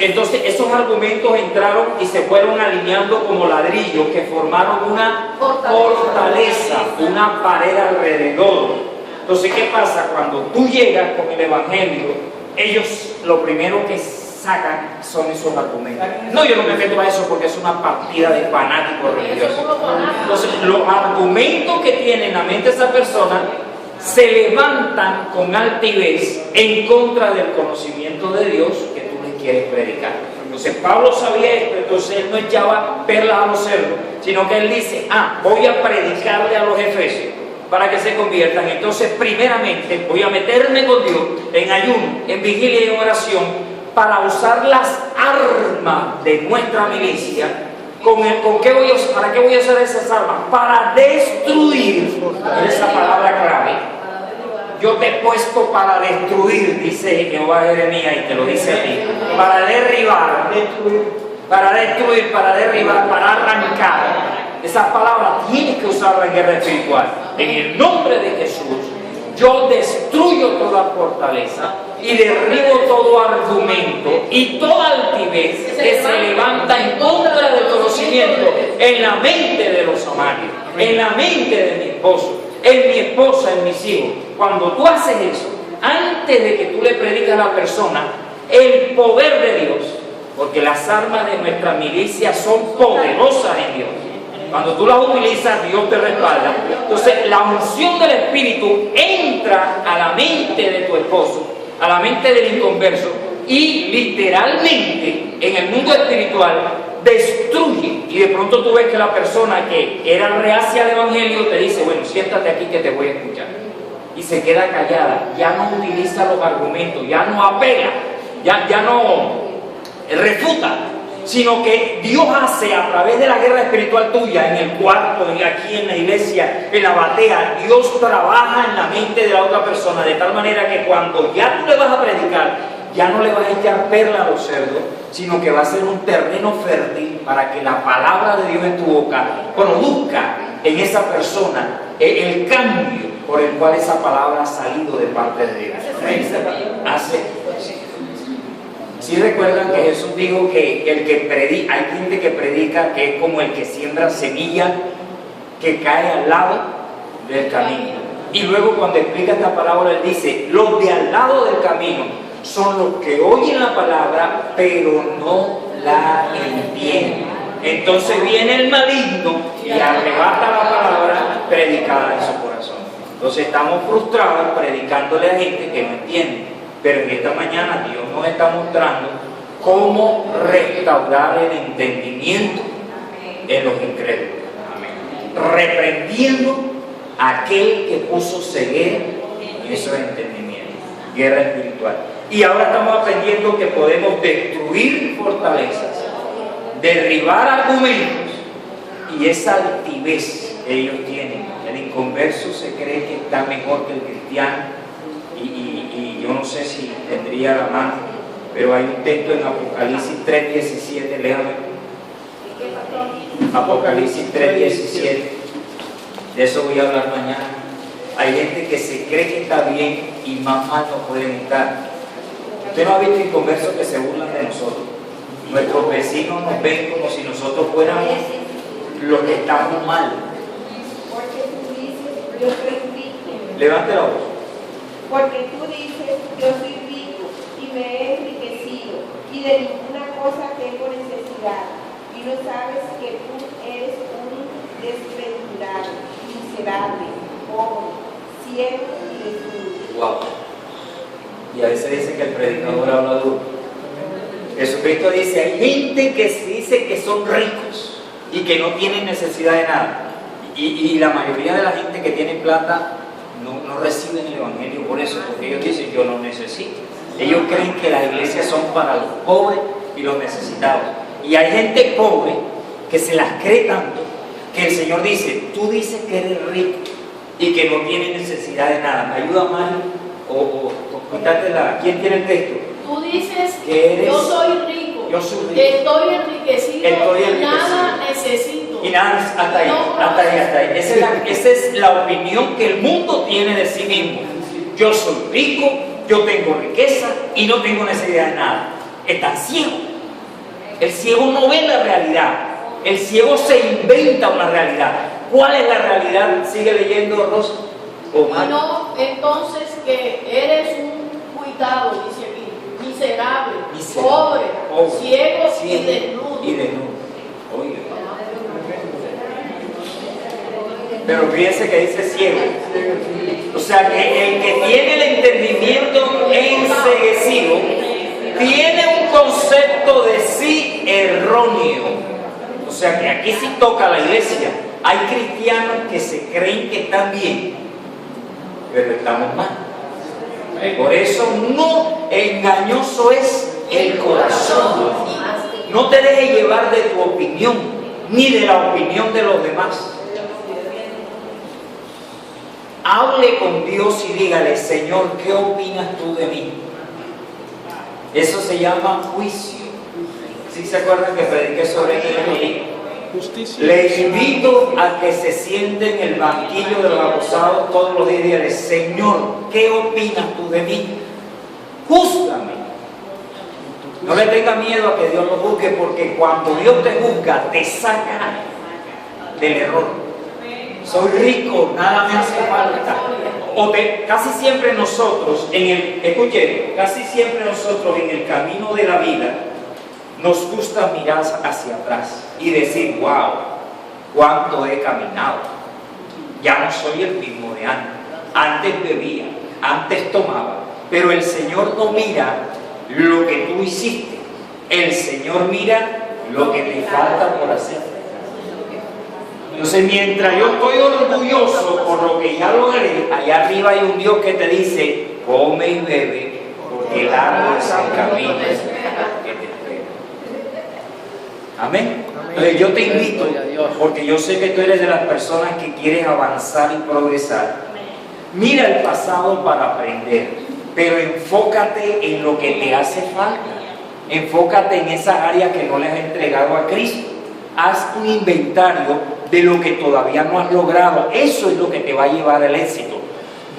Entonces esos argumentos entraron y se fueron alineando como ladrillos que formaron una fortaleza, una pared alrededor. Entonces, ¿qué pasa? Cuando tú llegas con el evangelio, ellos lo primero que sacan son esos argumentos. No, yo no me meto a eso porque es una partida de fanáticos religiosos. Entonces, los argumentos que tiene en la mente esa persona se levantan con altivez en contra del conocimiento de Dios que tú les quieres predicar. Entonces, Pablo sabía esto, entonces él no echaba perlas a los cerdos, sino que él dice, voy a predicarle a los efesios para que se conviertan. Entonces, primeramente, voy a meterme con Dios en ayuno, en vigilia y en oración, para usar las armas de nuestra milicia. ¿Para qué voy a usar esas armas? Para destruir, esa palabra clave. Yo te he puesto para destruir, dice Jehová Jeremías, y te lo dice a ti. Para derribar, para derribar, para arrancar. Esas palabras tienes que usarlas en guerra espiritual. En el nombre de Jesús, yo destruyo toda fortaleza y derribo todo argumento y toda altivez que se levanta en contra del conocimiento en la mente de los amarios, en la mente de mi esposo, en mi esposa, en mis hijos. Cuando tú haces eso, antes de que tú le predicas a la persona, el poder de Dios, porque las armas de nuestra milicia son poderosas en Dios. Cuando tú las utilizas, Dios te respalda. Entonces, la unción del Espíritu entra a la mente de tu esposo, a la mente del inconverso, y literalmente, en el mundo espiritual, destruye. Y de pronto tú ves que la persona que era reacia al Evangelio te dice, bueno, siéntate aquí que te voy a escuchar. Y se queda callada, ya no utiliza los argumentos, ya no apela, ya no refuta, sino que Dios hace a través de la guerra espiritual tuya, en el cuarto, aquí en la iglesia, en la batea, Dios trabaja en la mente de la otra persona, de tal manera que cuando ya tú le vas a predicar, ya no le vas a echar perla a los cerdos, sino que va a ser un terreno fértil para que la palabra de Dios en tu boca produzca en esa persona el cambio por el cual esa palabra ha salido de parte de Dios. Si recuerdan que Jesús dijo que el que predica, hay gente que predica que es como el que siembra semilla que cae al lado del camino. Y luego cuando explica esta palabra, él dice, los de al lado del camino son los que oyen la palabra, pero no la entienden. Entonces viene el maligno y arrebata la palabra predicada en su corazón. Entonces estamos frustrados predicándole a gente que no entiende. Pero en esta mañana Dios nos está mostrando cómo restaurar el entendimiento en los incrédulos, reprendiendo a aquel que puso ceguera en esos entendimientos, guerra espiritual. Y ahora estamos aprendiendo que podemos destruir fortalezas, derribar argumentos y esa altivez que ellos tienen. El inconverso se cree que está mejor que el cristiano y yo no sé si tendría la mano, pero hay un texto en Apocalipsis 3:17, léame. Apocalipsis 3:17, de eso voy a hablar mañana. Hay gente que se cree que está bien y más mal no pueden estar. Usted no ha visto inconversos que se burlan de nosotros. Nuestros vecinos nos ven como si nosotros fuéramos los que estamos mal. Porque tú dices, yo soy rico. Levante la voz. Porque tú dices, yo soy rico y me he enriquecido y de ninguna cosa tengo necesidad. Y no sabes que tú eres un desventurado, miserable, pobre, ciego y desnudo. Wow. Y a veces dice que el predicador habla duro. Jesucristo dice, hay gente que se dice que son ricos y que no tienen necesidad de nada. Y la mayoría de la gente que tiene plata no reciben el evangelio por eso, porque ellos dicen, yo no necesito. Ellos creen que las iglesias son para los pobres y los necesitados. Y hay gente pobre que se las cree tanto que el Señor dice, tú dices que eres rico y que no tienes necesidad de nada. ¿Me ayuda, Mari? O ¿quién tiene el texto? Tú dices que eres, yo soy rico, yo soy rico, estoy enriquecido, y nada necesito. Y nada, hasta ahí. Esa es la opinión que el mundo tiene de sí mismo. Yo soy rico, yo tengo riqueza y no tengo necesidad de nada. Está ciego. El ciego no ve la realidad. El ciego se inventa una realidad. ¿Cuál es la realidad? Sigue leyendo, Rosa. Y no, entonces que eres un cuitado, dice aquí, miserable, pobre, ciego y desnudo. Oiga. Pero fíjense que dice ciego. O sea que el que tiene el entendimiento enceguecido tiene un concepto de sí erróneo. O sea que aquí sí toca la iglesia. Hay cristianos que se creen que están bien, pero estamos mal. Por eso no, engañoso es el corazón. No te dejes llevar de tu opinión, ni de la opinión de los demás. Hable con Dios y dígale, Señor, ¿qué opinas tú de mí? Eso se llama juicio. ¿Sí se acuerdan que prediqué sobre esto? Justicia. Le invito a que se siente en el banquillo de los acusados todos los días y dígale, Señor, ¿qué opinas tú de mí? Júzgame. No le tenga miedo a que Dios lo juzgue, porque cuando Dios te juzga, te saca del error. Soy rico, nada me hace falta. Casi siempre nosotros, casi siempre nosotros en el camino de la vida, nos gusta mirar hacia atrás y decir, wow, cuánto he caminado. Ya no soy el mismo de antes. Antes bebía, antes tomaba, pero el Señor no mira lo que tú hiciste. El Señor mira lo que te falta por hacer. Entonces, mientras yo estoy orgulloso por lo que ya logré, allá arriba hay un Dios que te dice, come y bebe, porque largo es el camino que te espera. Amén. Entonces yo te invito, porque yo sé que tú eres de las personas que quieres avanzar y progresar. Mira el pasado para aprender, pero enfócate en lo que te hace falta. Enfócate en esa área que no le has entregado a Cristo. Haz un inventario de lo que todavía no has logrado. Eso es lo que te va a llevar al éxito.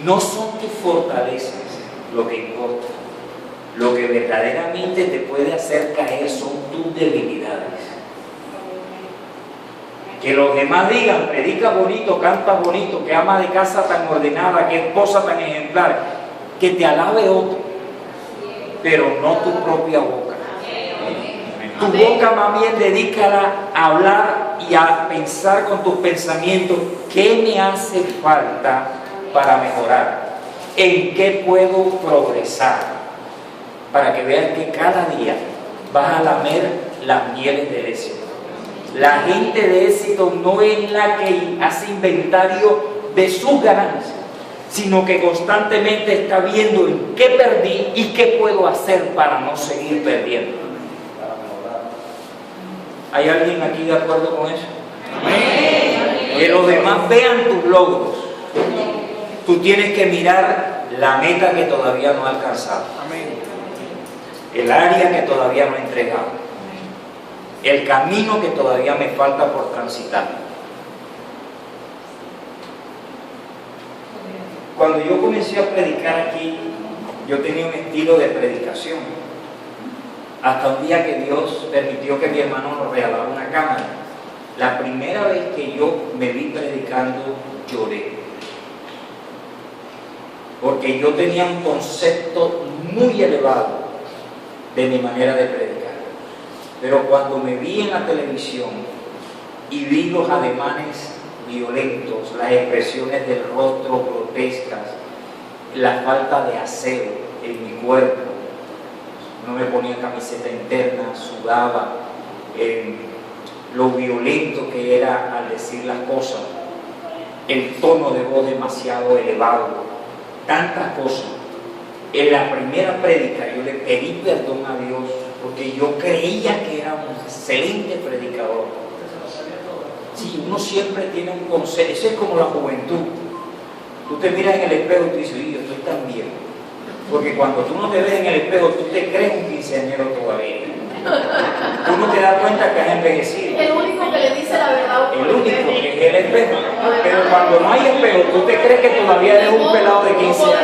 No son tus fortalezas lo que importa. Lo que verdaderamente te puede hacer caer son tus debilidades. Que los demás digan, predica bonito, canta bonito, que ama de casa tan ordenada, que esposa tan ejemplar, que te alabe otro, pero no tu propia boca. Tu boca más bien dedícala a hablar y a pensar con tus pensamientos, ¿qué me hace falta para mejorar? ¿En qué puedo progresar? Para que veas que cada día vas a lamer las mieles del éxito. La gente de éxito no es la que hace inventario de sus ganancias, sino que constantemente está viendo en qué perdí y qué puedo hacer para no seguir perdiendo. ¿Hay alguien aquí de acuerdo con eso? Que los demás vean tus logros. Tú tienes que mirar la meta que todavía no he alcanzado, el área que todavía no he entregado, el camino que todavía me falta por transitar. Cuando yo comencé a predicar aquí, yo tenía un estilo de predicación, hasta un día que Dios permitió que mi hermano nos regalara una cámara. La primera vez que yo me vi predicando, lloré, porque yo tenía un concepto muy elevado de mi manera de predicar. Pero cuando me vi en la televisión y vi los ademanes violentos, las expresiones del rostro grotescas, la falta de aseo en mi cuerpo, no me ponía camiseta interna, sudaba, lo violento que era al decir las cosas, el tono de voz demasiado elevado, tantas cosas. En la primera prédica yo le pedí perdón a Dios porque yo creía que era un excelente predicador. Sí, uno siempre tiene un concepto, eso es como la juventud. Tú te miras en el espejo y tú dices, yo estoy tan viejo. Porque cuando tú no te ves en el espejo, tú te crees un quinceañero todavía. Tú no te das cuenta que has envejecido. El único que le dice la verdad. El único que es el espejo. Pero cuando no hay espejo, tú te crees que todavía eres un pelado de 15 años.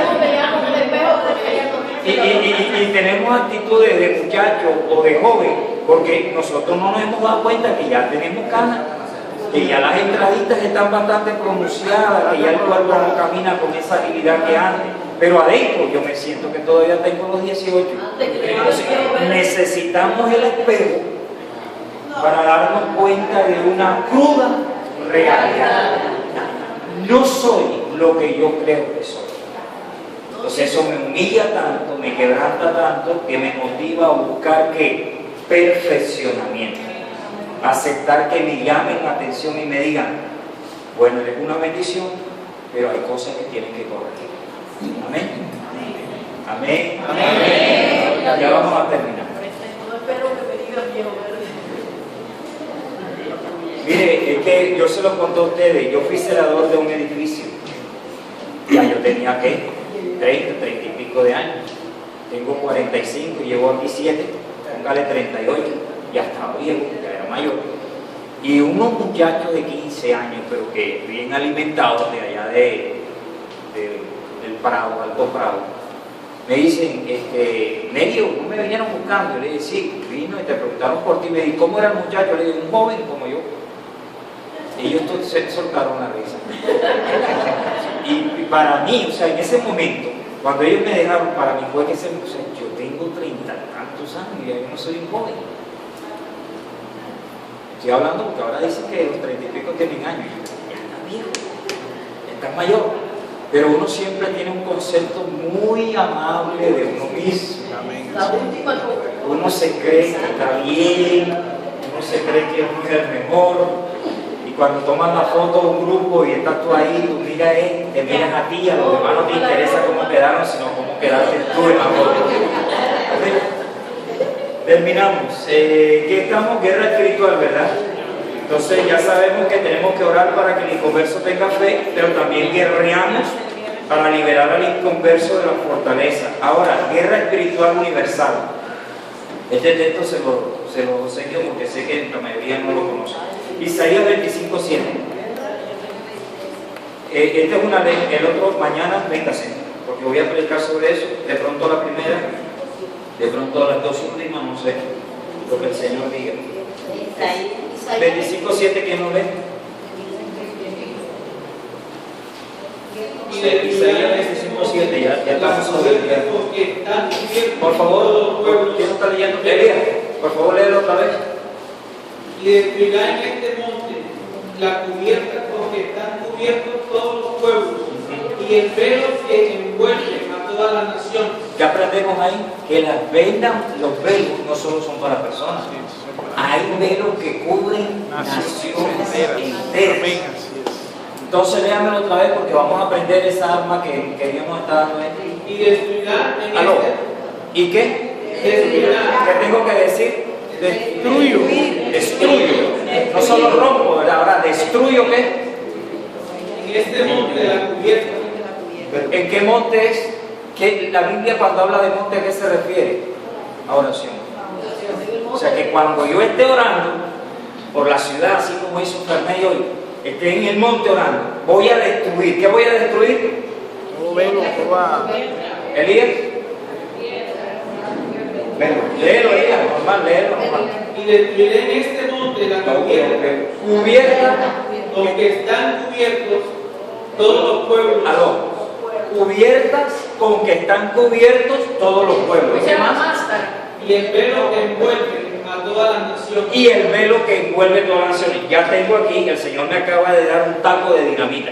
Y tenemos actitudes de muchacho o de joven, porque nosotros no nos hemos dado cuenta que ya tenemos canas, que ya las entraditas están bastante pronunciadas, que ya el cuerpo no camina con esa agilidad que antes. Pero adentro yo me siento que todavía tengo los 18. Necesitamos el espejo para darnos cuenta de una cruda realidad. No soy lo que yo creo que soy. Entonces eso me humilla tanto, me quebranta tanto, que me motiva a buscar ¿qué? Perfeccionamiento. Aceptar que me llamen la atención y me digan, bueno, eres una bendición, pero hay cosas que tienen que corregir. Amén. Amén. Amén. Ya vamos a terminar. No espero que me digan viejo verde. Mire, es que yo se lo conté a ustedes, yo fui celador de un edificio. Ya yo tenía ¿qué? 30 y pico de años. Tengo 45 y llevo aquí 7, póngale 38, ya estaba viejo, ya era mayor. Y unos muchachos de 15 años, pero que bien alimentados de allá del Prado, Alto Prado, me dicen, Nerio, ¿no me vinieron buscando? Yo le dije, sí, vino y te preguntaron por ti. Me dije, ¿cómo era el muchacho? Le dije, un joven como yo. Ellos se soltaron la risa. Y para mí, o sea, en ese momento, cuando ellos me dejaron, para mí fue que o sea, yo tengo 30 y tantos años y yo no soy un joven. Estoy hablando porque ahora dicen que los 30 y pico tienen años. Ya está viejo, ya está mayor. Pero uno siempre tiene un concepto muy amable de uno mismo. Uno se cree que está bien, uno se cree que uno es el mejor. Y cuando tomas la foto de un grupo y estás tú ahí, tú miras, te miras a ti, a los demás no te interesa cómo quedaron, sino cómo quedaste tú en la foto. Terminamos. ¿Qué estamos? Guerra espiritual, ¿verdad? Entonces ya sabemos que tenemos que orar para que el inconverso tenga fe, pero también guerreamos para liberar al inconverso de la fortaleza. Ahora, guerra espiritual universal. Este texto se lo obsequio porque sé que la mayoría no lo conoce. Isaías 25:7. Esta es una ley, el otro mañana, véngase, porque voy a predicar sobre eso. De pronto la primera, de pronto las dos últimas, no sé, lo que el Señor diga. 25:7, ¿quién no lee? Isaías 25:7, ya estamos sobre el día. Por favor, ¿quién no está leyendo? Elías, por favor, léelo otra vez. Y destruirá en este monte la cubierta con que están cubiertos todos los pueblos, y el velo que envuelve a todas las naciones. ¿Qué aprendemos ahí? Que las vendas, los velos no solo son para personas. Hay velos que cubren naciones enteras. Amén, así es. Entonces léamelo otra vez porque vamos a aprender esa arma que Dios nos está dando. Y destruirá en ¿Aló? este. ¿Y qué? Destruirá. ¿Qué tengo que decir? Destruyo. Destruyo. No solo rompo, ¿verdad? Ahora, ¿destruyo qué? En este monte de la cubierta. ¿En qué monte es? ¿Qué? La Biblia cuando habla de monte, ¿a qué se refiere? A oración. O sea que cuando yo esté orando por la ciudad, así como hizo Carmelo hoy, esté en el monte orando, voy a destruir. ¿Qué voy a destruir? Todo velo, toda. Elías. Léelo, Elías, normal, léelo, normal. Y destruiré en este monte la cubierta. Cubierta. Con que están cubiertos todos los pueblos. Aló. Cubiertas con que están cubiertos todos los pueblos. Se ¿Qué llama más? máscara. Y el velo que envuelve a todas las naciones. Y el velo que envuelve todas las naciones. Ya tengo aquí, el Señor me acaba de dar un taco de dinamita.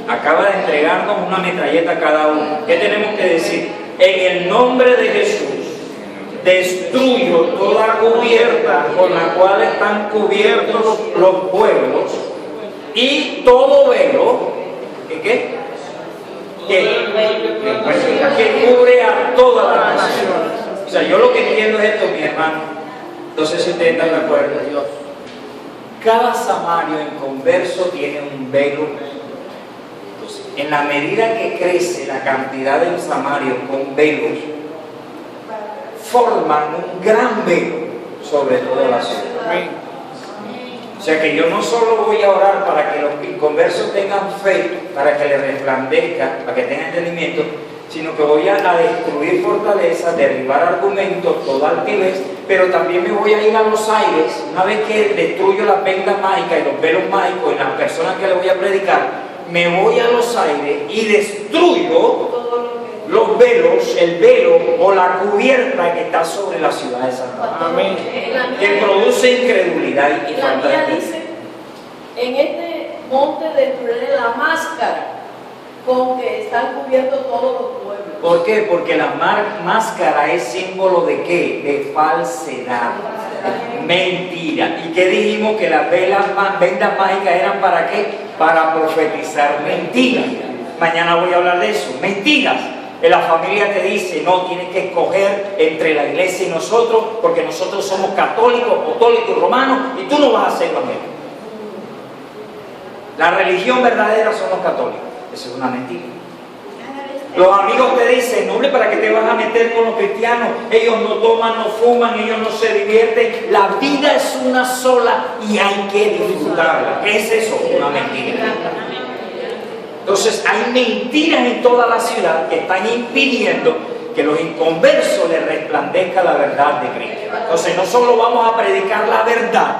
Acaba de entregarnos una metralleta a cada uno. ¿Qué tenemos que decir? En el nombre de Jesús, destruyo toda cubierta con la cual están cubiertos los pueblos y todo velo, ¿qué? Que cubre a todas las naciones. O sea, yo lo que entiendo es esto, mi hermano. No sé si ustedes están de acuerdo. Cada samario en converso tiene un velo. Entonces, en la medida que crece la cantidad de samarios con velos, forman un gran velo sobre toda la ciudad. O sea que yo no solo voy a orar para que los inconversos tengan fe, para que les resplandezca, para que tengan entendimiento, sino que voy a destruir fortalezas, derribar argumentos, toda altivez, pero también me voy a ir a los aires. Una vez que destruyo las vendas mágicas y los velos mágicos en las personas que les voy a predicar, me voy a los aires y destruyo los velos, el velo o la cubierta que está sobre la ciudad de Santa María. Amén. Que produce incredulidad y La falta de mía fe. dice, en este monte destruiré la máscara con que están cubiertos todos los pueblos. ¿Por qué? Porque la máscara es símbolo de ¿qué? De falsedad, mentira. ¿Y qué dijimos? Que las vendas mágicas eran ¿para qué? Para profetizar mentiras. Mañana voy a hablar de eso, mentiras. La familia te dice, no, tienes que escoger entre la iglesia y nosotros, porque nosotros somos católicos, apostólicos, romanos, y tú no vas a ser evangélico. La religión verdadera son los católicos. Eso es una mentira. Los amigos te dicen, hombre, ¿para qué te vas a meter con los cristianos? Ellos no toman, no fuman, ellos no se divierten. La vida es una sola y hay que disfrutarla. ¿Qué es eso? Una mentira. Entonces hay mentiras en toda la ciudad que están impidiendo que los inconversos les resplandezca la verdad de Cristo. Entonces no solo vamos a predicar la verdad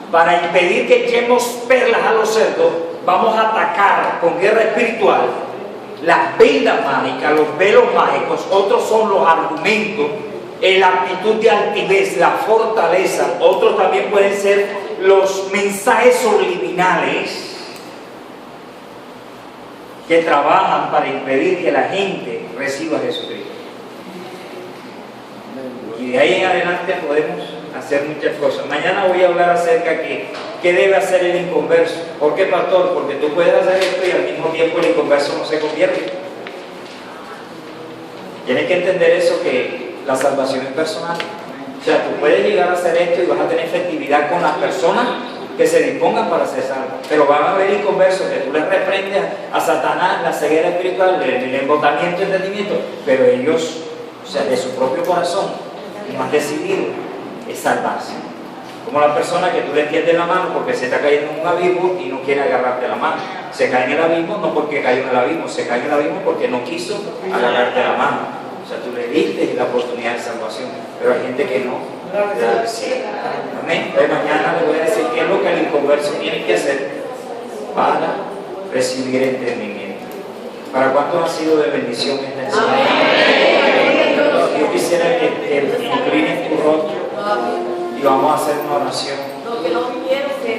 para impedir que echemos perlas a los cerdos, vamos a atacar con guerra espiritual las vendas mágicas, los velos mágicos. Otros son los argumentos, la actitud de altivez, la fortaleza. Otros también pueden ser los mensajes subliminales que trabajan para impedir que la gente reciba a Jesucristo. Y de ahí en adelante podemos hacer muchas cosas. Mañana voy a hablar acerca de qué debe hacer el inconverso. ¿Por qué, pastor? Porque tú puedes hacer esto y al mismo tiempo el inconverso no se convierte. Tienes que entender eso, que la salvación es personal. O sea, tú puedes llegar a hacer esto y vas a tener efectividad con las personas que se dispongan para ser salvos. Pero van a haber inconversos que tú les reprendes a Satanás, la ceguera espiritual, el embotamiento y entendimiento, pero ellos, o sea, de su propio corazón, no han decidido es salvarse. Como la persona que tú le tiendes la mano porque se está cayendo en un abismo y no quiere agarrarte la mano. Se cae en el abismo no porque cayó en el abismo, se cae en el abismo porque no quiso agarrarte la mano. O sea, tú le diste la oportunidad de salvación, pero hay gente que no. Sí. Amén. Entonces mañana le voy a decir qué es lo que el inconverso tiene que hacer para recibir entendimiento. ¿Para cuántos ha sido de bendición esta enseñanza? Yo quisiera que inclines tu rostro y vamos a hacer una oración. Lo que no quiero es que